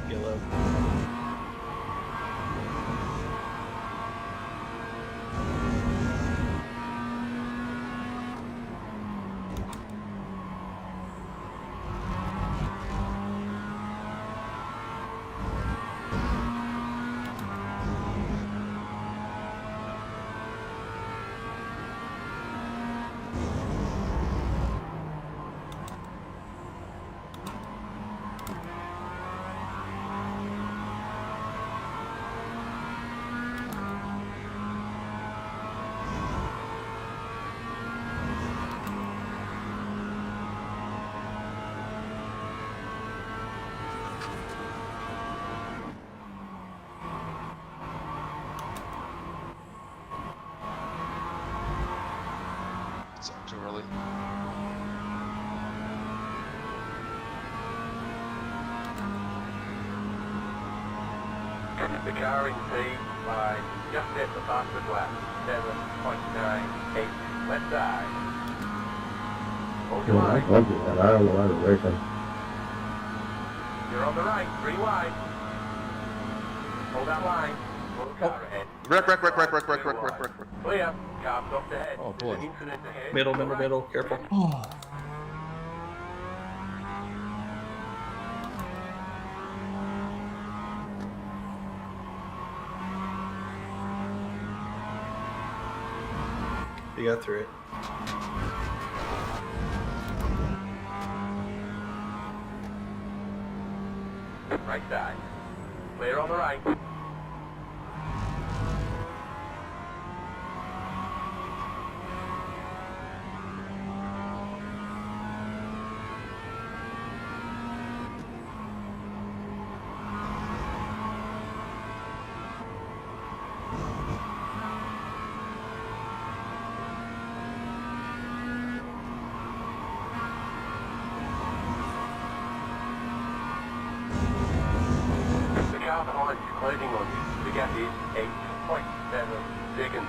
Yellow. It's up too early. The car in C by just hit the fastest lap. 7.98. Left side. Hold your line. I'll do that. I don't know how to racing. You're on the right. 3 wide. Hold that line. Full car ahead. Wreck. Clear. Car stopped ahead. Oh, boy. There's an incident ahead. Middle. Careful. Oh. You got through it. Right side. Clear on the right. The car behind is closing on you. The gap is 8.7 seconds.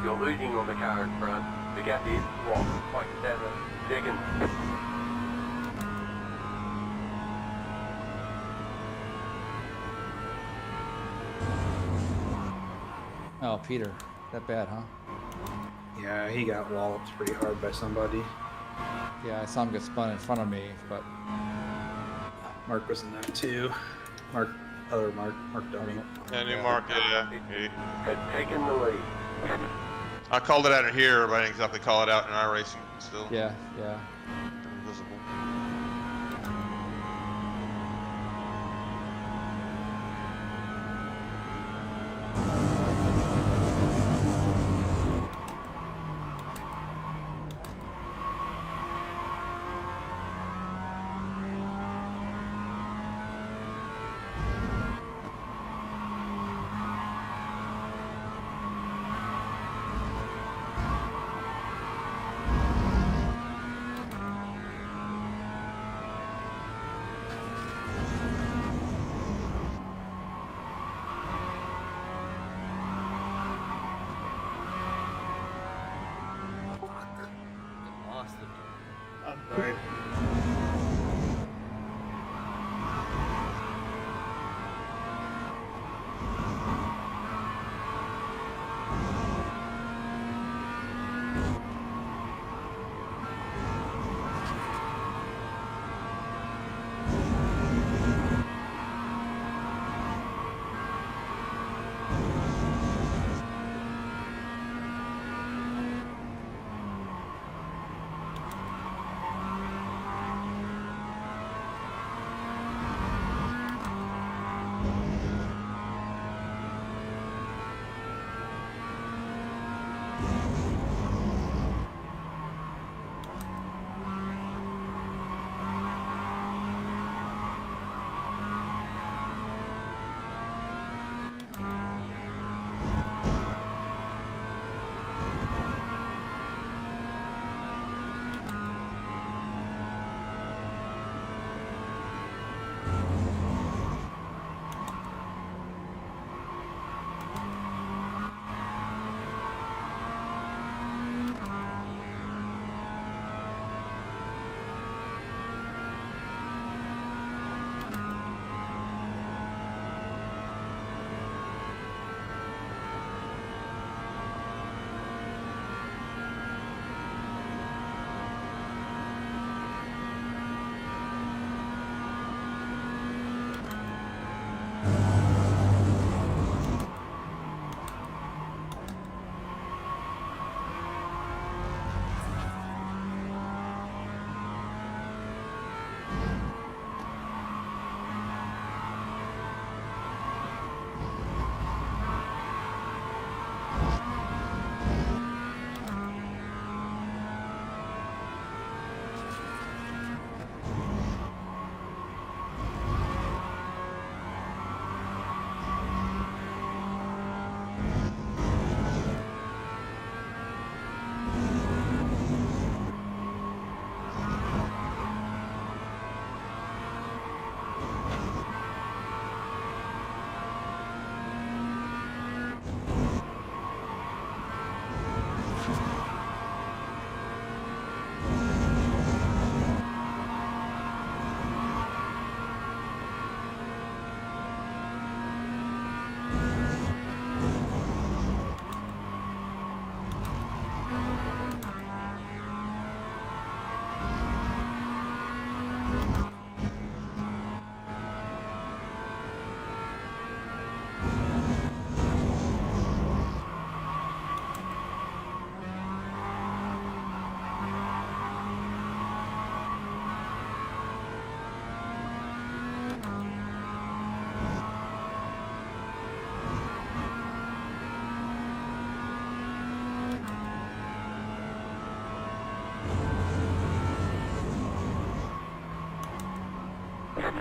You're losing on the car in front. The gap is 1.7 seconds. Oh, Peter. That bad, huh? Yeah, he got walloped pretty hard by somebody. Yeah, I saw him get spun in front of me, but Mark was in there too. Mark Donnie. Yeah, new Mark, yeah. Had taken the lead. I called it out in here, but I didn't exactly call it out in iRacing still. Yeah. Invisible. Lost it. I'm sorry.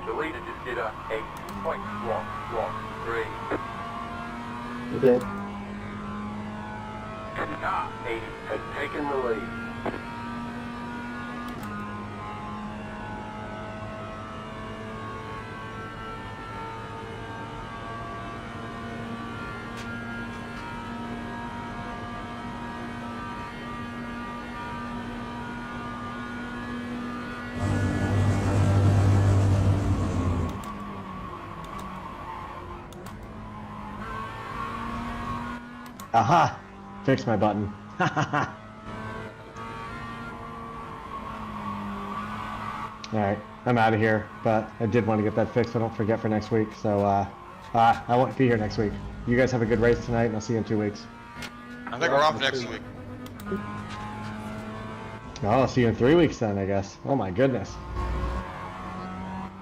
The leader just did a 8.113. You did. Car 80 had taken the lead. Aha! Fix my button. All right, I'm out of here, but I did want to get that fixed so I don't forget for next week. So I won't be here next week. You guys have a good race tonight, and I'll see you in 2 weeks. I think we're off next week. Oh, I'll see you in 3 weeks then, I guess. Oh my goodness.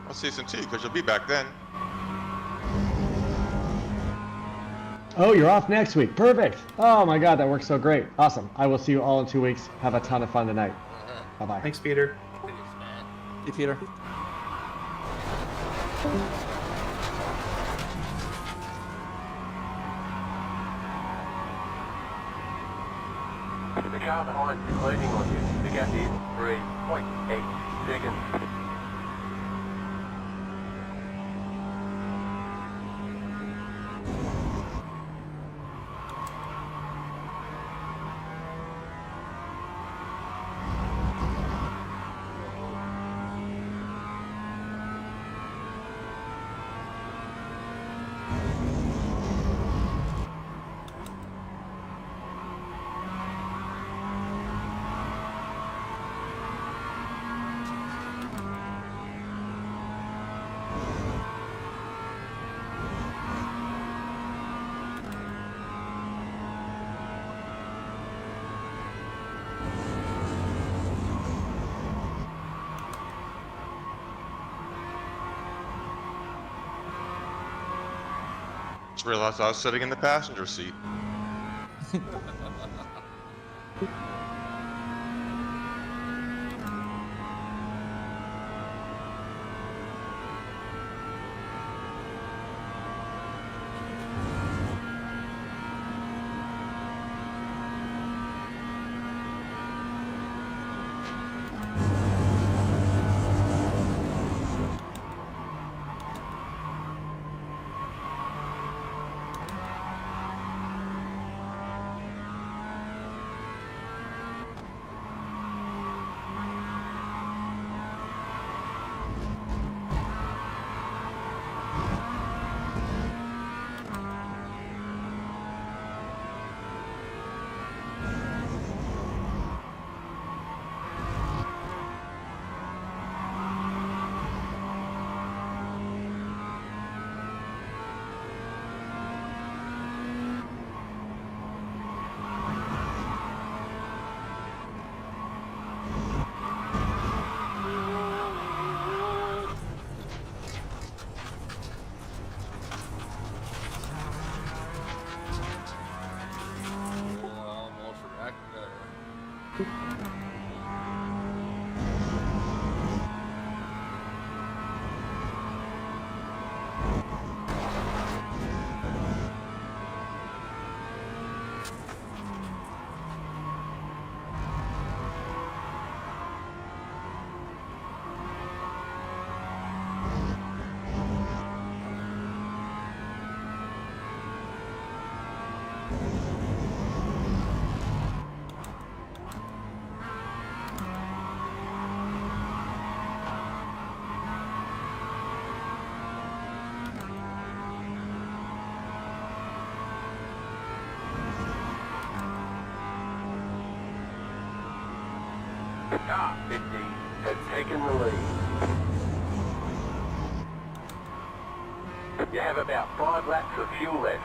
I'll season 2 because you'll be back then. Oh, you're off next week. Perfect. Oh my God, that works so great. Awesome. I will see you all in 2 weeks. Have a ton of fun tonight. Bye-bye. Thanks, Peter. Hey, Peter. The car behind is loading on you. The gap is 3.8 seconds. Just realized I was sitting in the passenger seat. Almost wrecked there. Car 50 has taken the lead. You have about 5 laps of fuel left.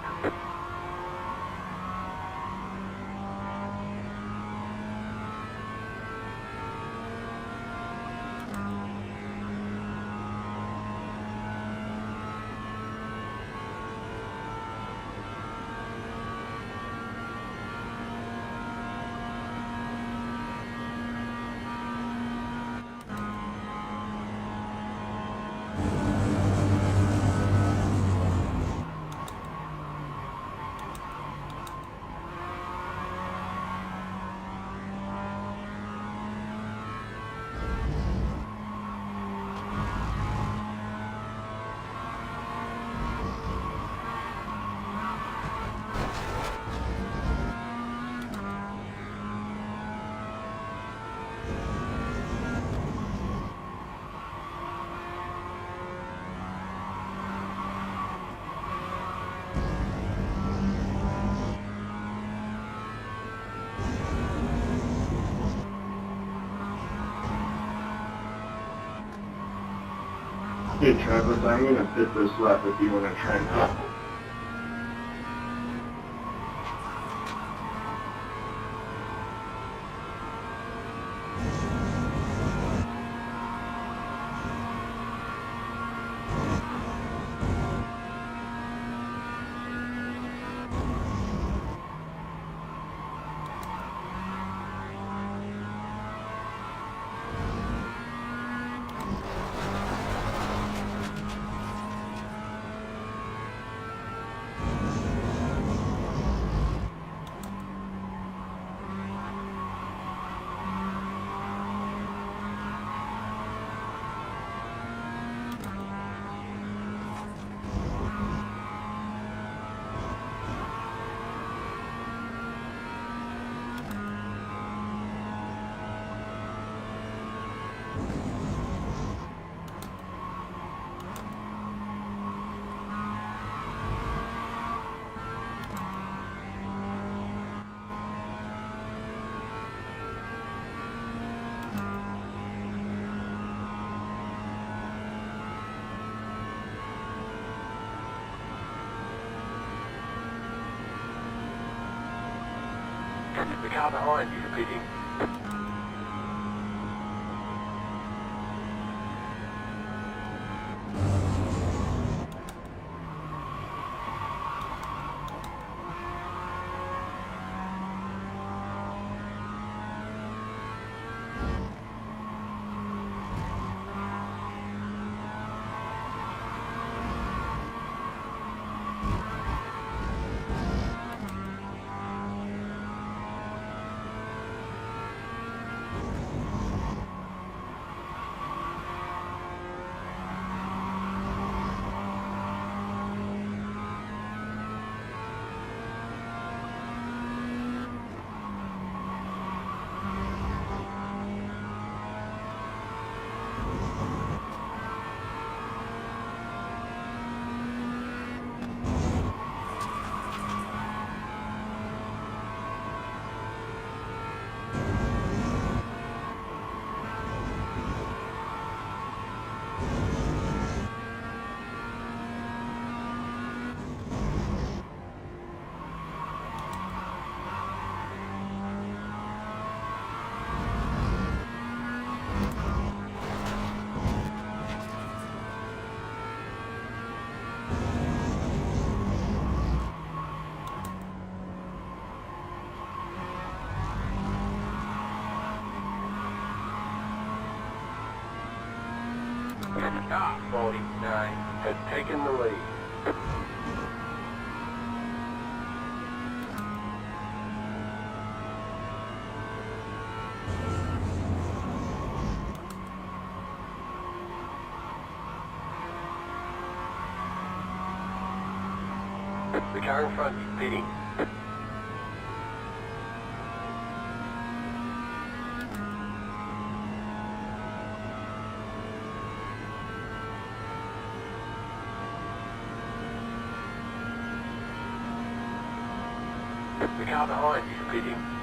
Hey Travis, I'm gonna pit this lap if you wanna try and help. The car behind you is pitting. Car 49 has taken the lead. The car in front is pitting. The car behind you is pitting.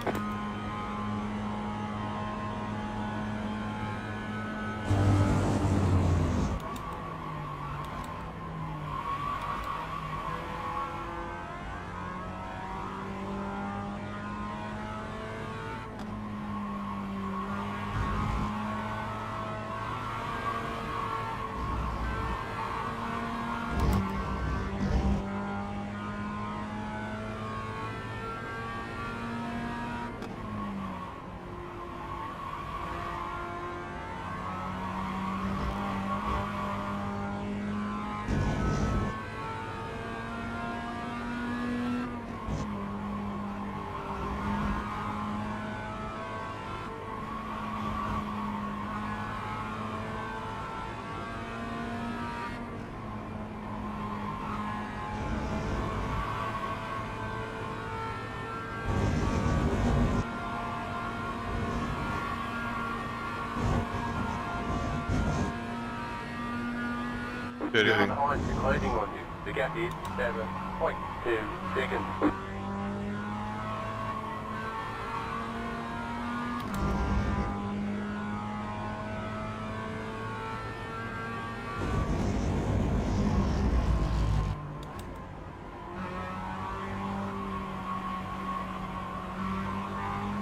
Good The car evening. behind you closing on you. The gap is 7.2 seconds.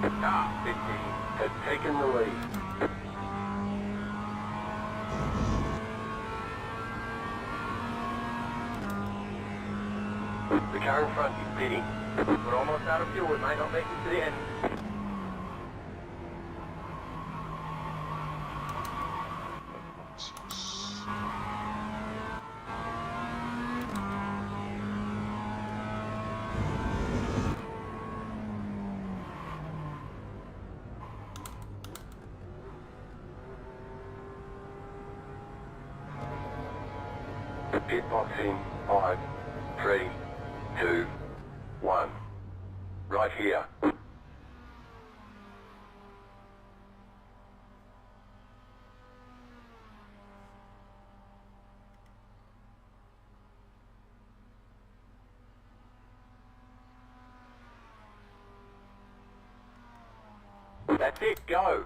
Car 15 has taken the lead. The car in front is pitting. We're almost out of fuel. We might not make it to the end. Pit box in 5, 3, 2, 1. Right here. That's it, go!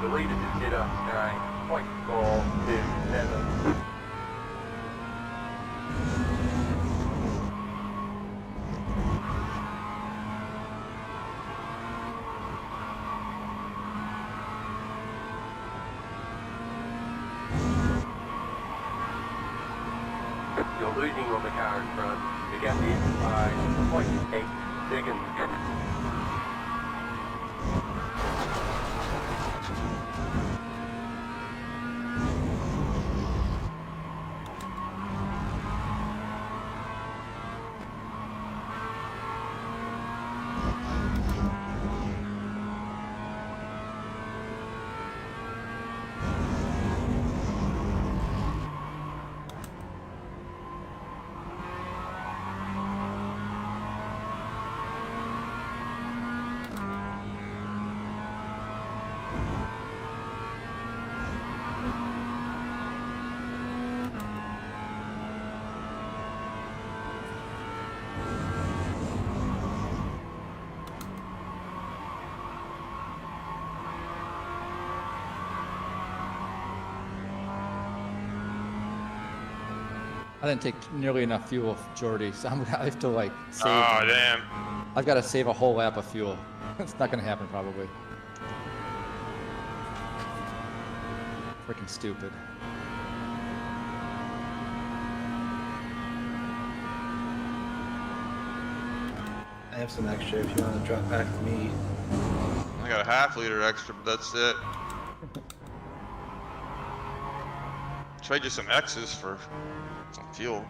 The leader just did a 9.427. You're losing on the car in front. The gap is by 0.8 seconds. I didn't take nearly enough fuel, Jordy, so I have to like save. Oh, damn. I've got to save a whole lap of fuel. It's not gonna happen probably. Freaking stupid. I have some extra if you want to drop back to me. I got a half liter extra, but that's it. Trade you some X's for some fuel.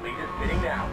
Leader's pitting now.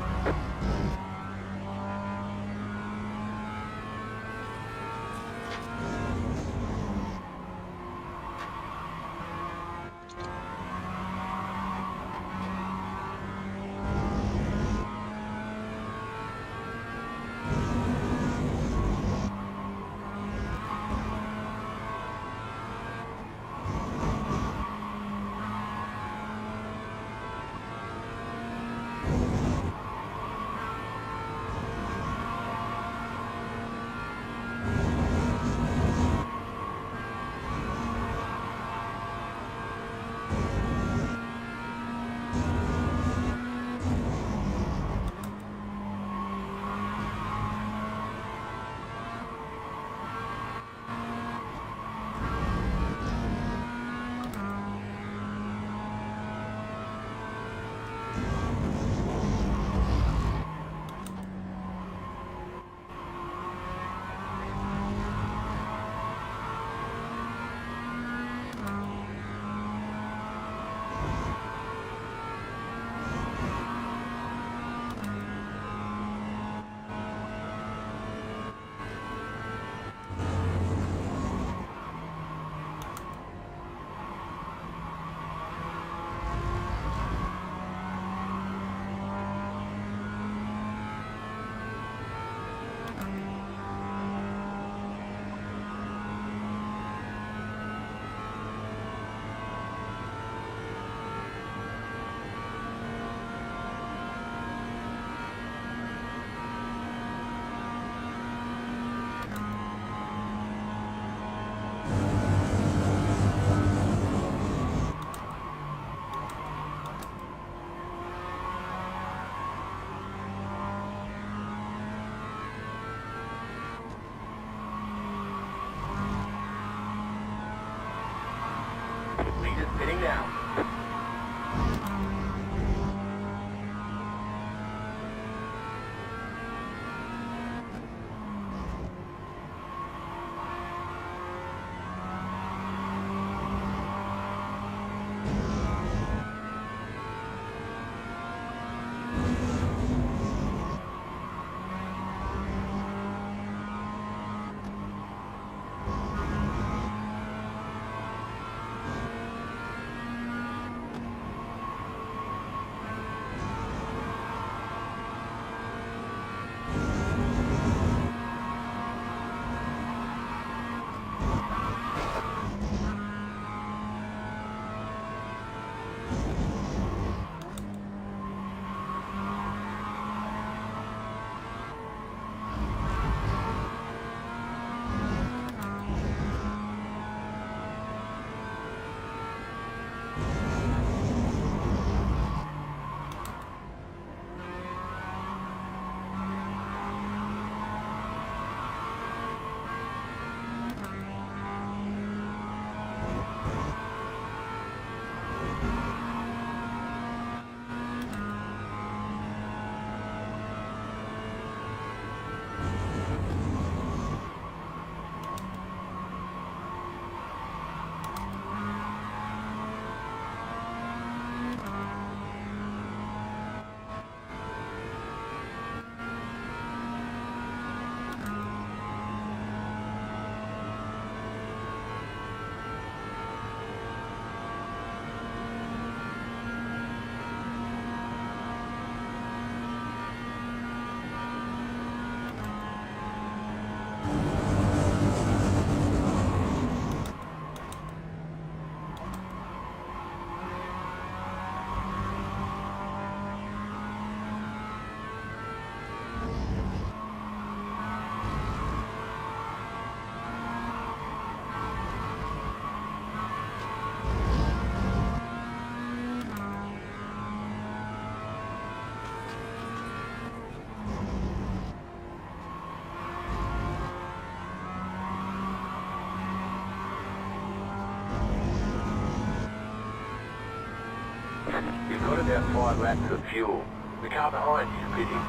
You've got about 5 laps of fuel. The car behind you is pitting.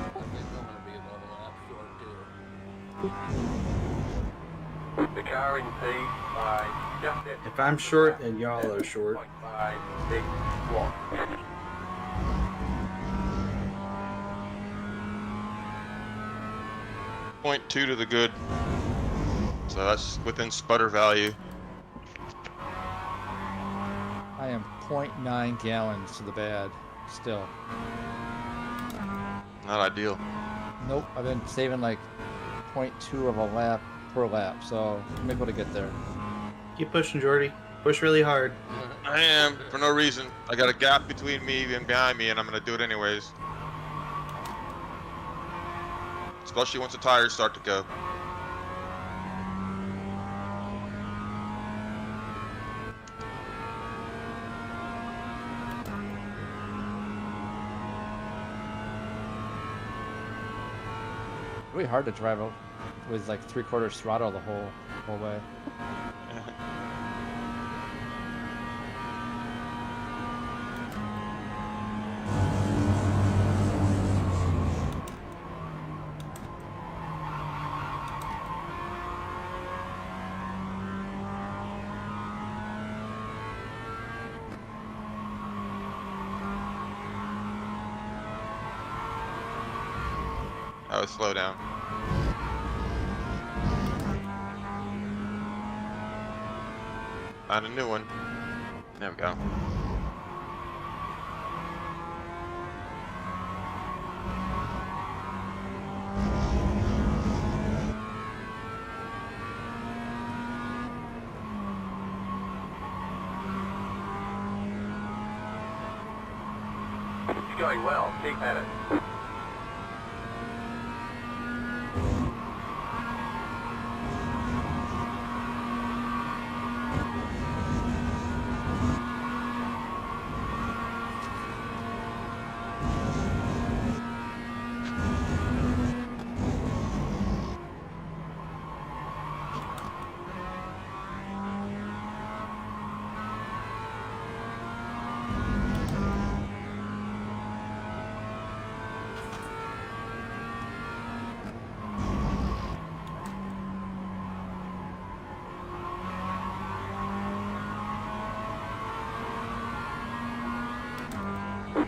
I think I'm gonna be another lap short too. The car in P5, just at If I'm short and y'all are short, 0.561. 0.2 to the good. So that's within sputter value. I am 0.9 gallons to the bad still. Not ideal. Nope, I've been saving like 0.2 of a lap per lap, so I'm able to get there. keep pushing, Jordy. Push really hard. I am, for no reason. I got a gap between me and behind me, and I'm gonna do it anyways. Especially once the tires start to go. Really hard to drive out with like 3/4 throttle the whole way. Oh, slow down. Found a new one. There we go. It's going well. Keep at it.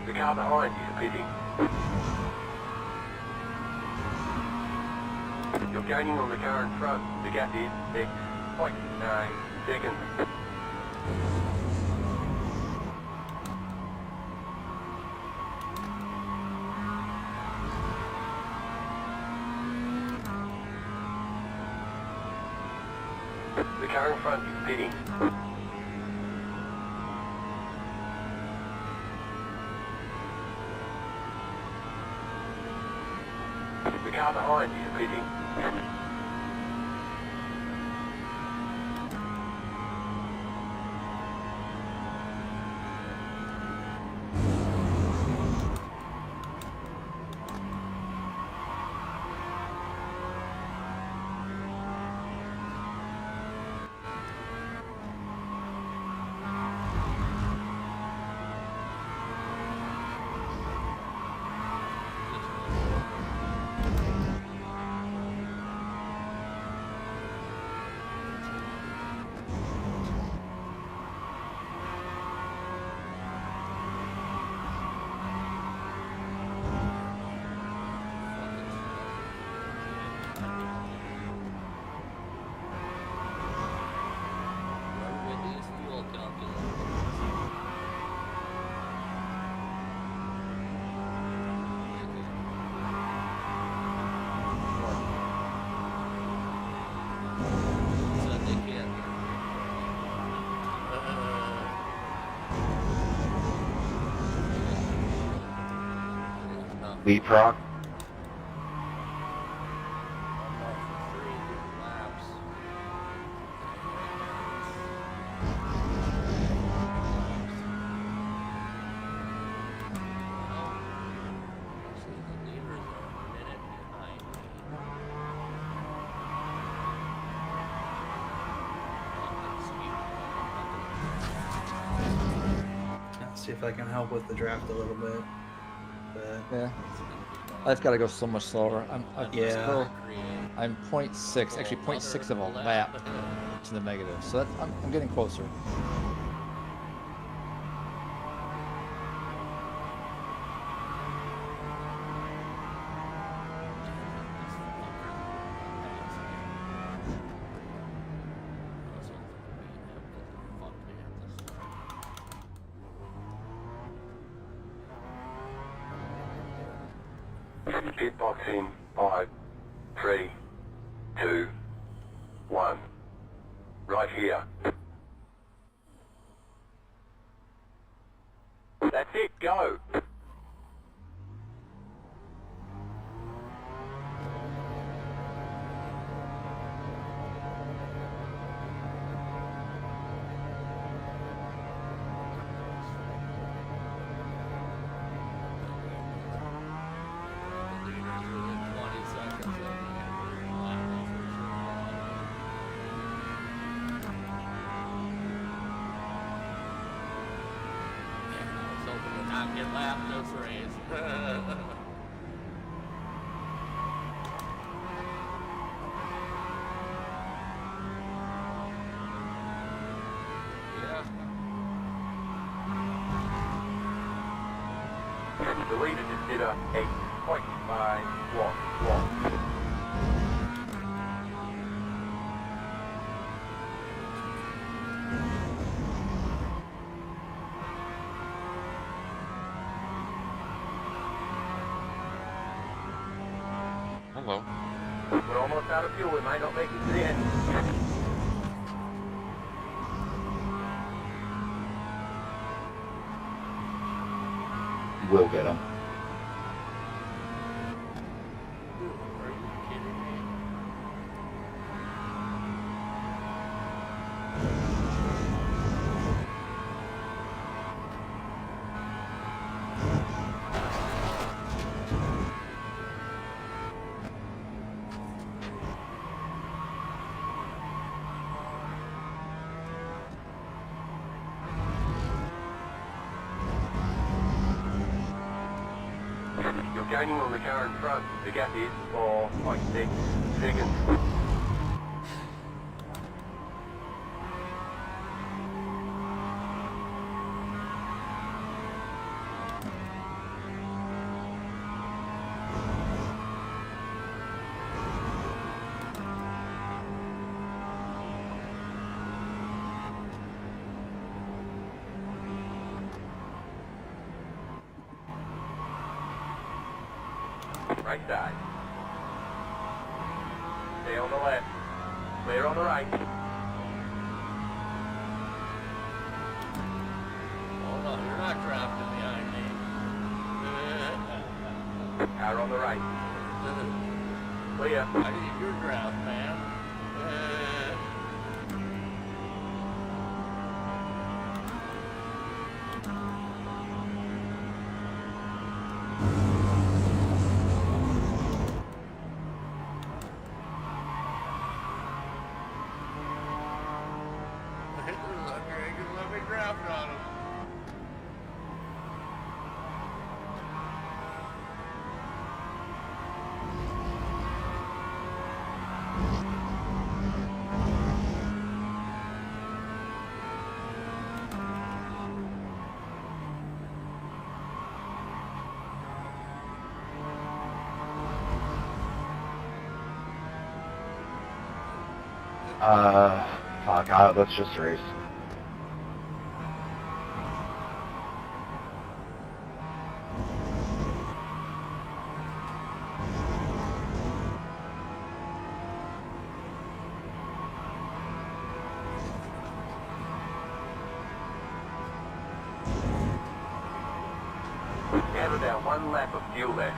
The car behind you is pitting. You're gaining on the car in front. The gap is 6.9 seconds. The car in front is pitting. The car behind you is pitting. Run with these fuel calculators. Said they can't. Leapfrog. I'm off for 3 laps. see if I can help with the draft a little bit. But Yeah. I've got to go so much slower. I'm Yeah. I'm 0.6, actually 0.6 of a lap to the negative. So that's, I'm getting closer. Pitbox in 5, 3, 2, 1. Right here. That's it, go. Not get lapped this race. The leader just did a 8.5 walk. Hello. We're almost out of fuel. We might not make it to the end. We'll get him. Are you kidding me? You're gaining on the car in front. The gap is 4.6 seconds. Right side. Stay on the left. Clear on the right. Oh no, you're not drafting behind me. Car on the right. Clear. I need your draft, man. Let me draft on him. Fuck, let's just race. Down about 1 lap of fuel left.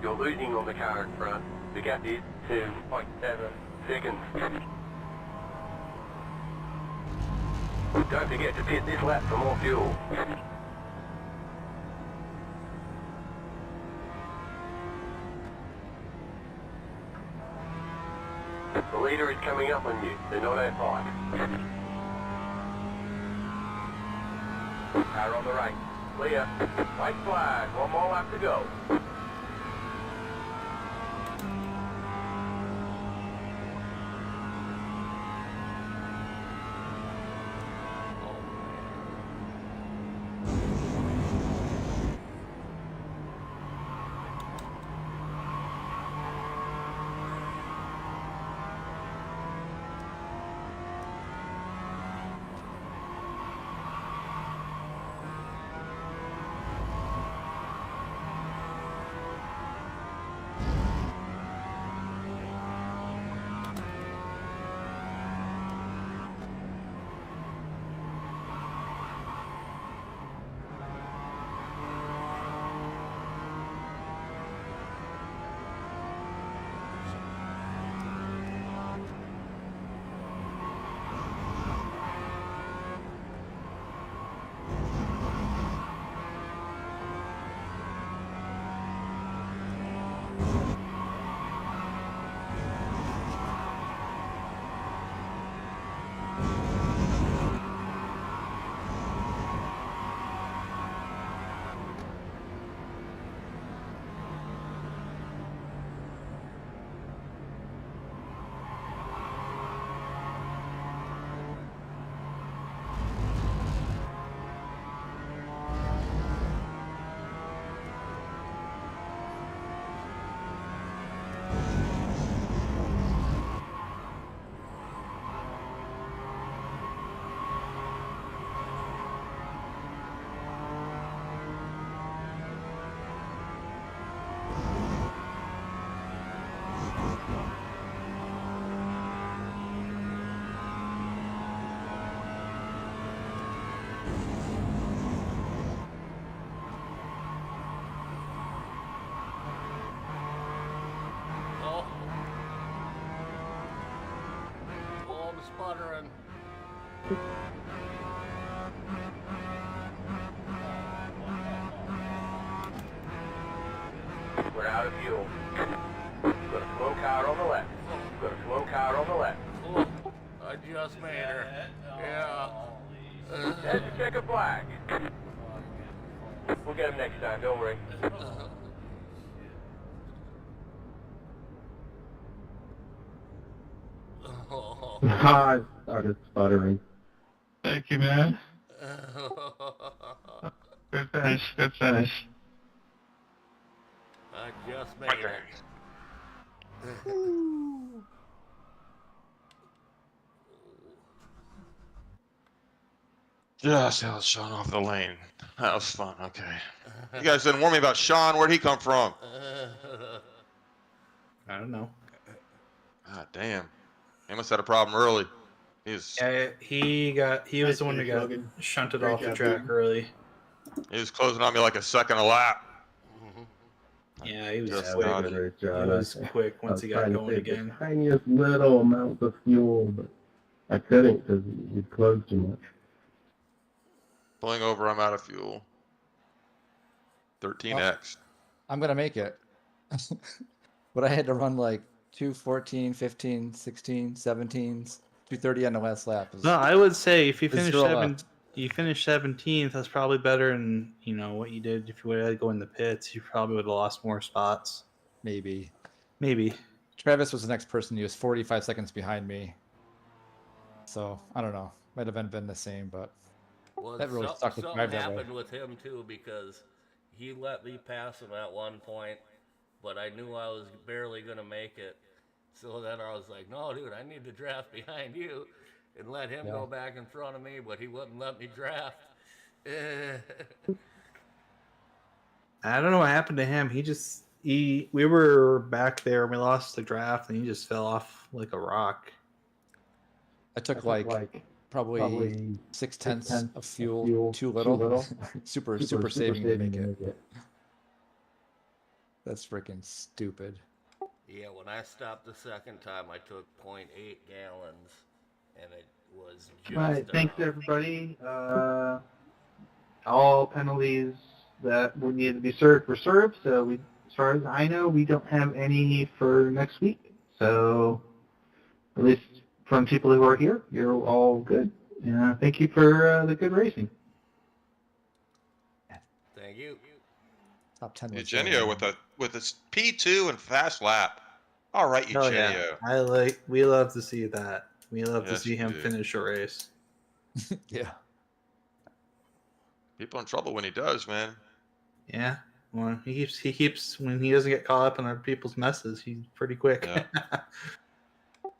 You're losing on the car in front. The gap is 2.7 seconds. Don't forget to pit this lap for more fuel. The leader is coming up on you, the 905. Car on the right. Clear. White flag. One more lap to go. Sputtering. We're out of fuel. You've got a slow car on the left. You've got a slow car on the left. Oh, I just made her. Yeah. That's a checker flag. We'll get him next time, don't worry. I started sputtering. Thank you, man. Good finish. Good finish. I just made it. Just held Sean off the lane. That was fun. Okay. You guys didn't warn me about Sean. Where'd he come from? I don't know. God damn. He must have had a problem early. Yeah, he was the one who got shunted off the track early. He was closing on me like a second a lap. Yeah, he was Just quick. got it. He was quick once he got going again. The tiniest little amount of fuel, but I couldn't because you closed too much. Pulling over, I'm out of fuel. 13x. I'm gonna make it. But I had to run like 2:14, 15, 16, 17s, 2:30 on the last lap. No, I would say if you There's finish zero left. you finished 17th, that's probably better than what you did. If you would have go in the pits, you probably would have lost more spots. Maybe. Travis was the next person. He was 45 seconds behind me. So I don't know. Might have been the same, but Well, that really sucked to something drive that way. happened with him too because he let me pass him at one point, but I knew I was barely gonna make it. So then I was like, "No, dude, I need to draft behind you and let him go back in front of me," but he wouldn't let me draft. I don't know what happened to him. We were back there and we lost the draft and he just fell off like a rock. I took like probably 6/10 of fuel, too little. super saving to make it. That's freaking stupid. Yeah, when I stopped the second time, I took 0.8 gallons, and it was just. All right, thanks everybody. All penalties that would need to be served were served. So we, as far as I know, we don't have any for next week. So at least from people who are here, you're all good. Thank you for the good racing. Thank you. Top 10 was Eugenio with a P2 and fast lap. All right, Oh Eugenio. yeah, we love to see that. We love to Yes, see him we do. finish a race. Yeah. People in trouble when he does, man. Yeah. Well, he keeps when he doesn't get caught up in other people's messes, he's pretty quick. Yeah.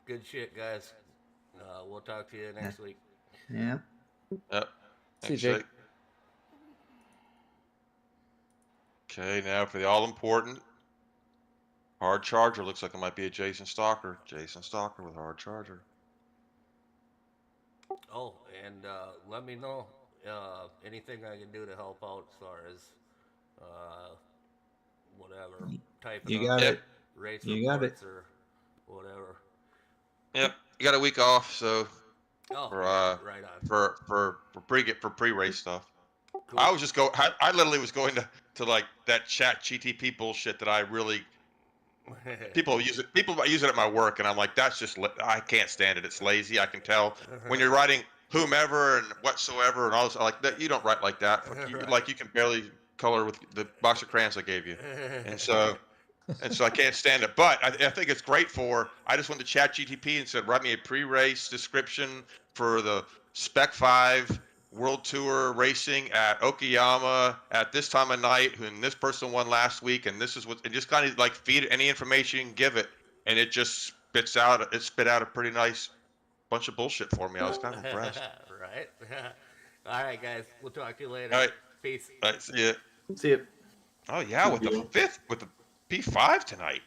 Good shit, guys. We'll talk to you next week. Yeah. Yep. See you, Thanks, Jake. Jake. Okay, now for the all-important hard charger. Looks like it might be a Jason Stalker. Jason Stalker with hard charger. Oh, and let me know anything I can do to help out as far as whatever typing You up got it. race You got it. reports or whatever. Yep. You got a week off, so Oh, for right on. for pre-race stuff. Cool. I was just I literally was going to like that chat GTP bullshit that I really people use it at my work, and I'm like, that's just I can't stand it. It's lazy. I can tell when you're writing whomever and whatsoever and all this like that. You don't write like that. Fuck you, Right. like you can barely color with the box of crayons I gave you, and so I can't stand it. But I think it's great for. I just went to chat GTP and said, write me a pre-race description for the Spec-5 World Tour racing at Okayama at this time of night, and this person won last week, and this is what, and just kind of like feed it any information you can give it, and it just spit out a pretty nice bunch of bullshit for me. I was kind of impressed. Right. All right, guys. We'll talk to you later. All right. Peace. All right, see ya. See you. Oh yeah, with the P5 tonight.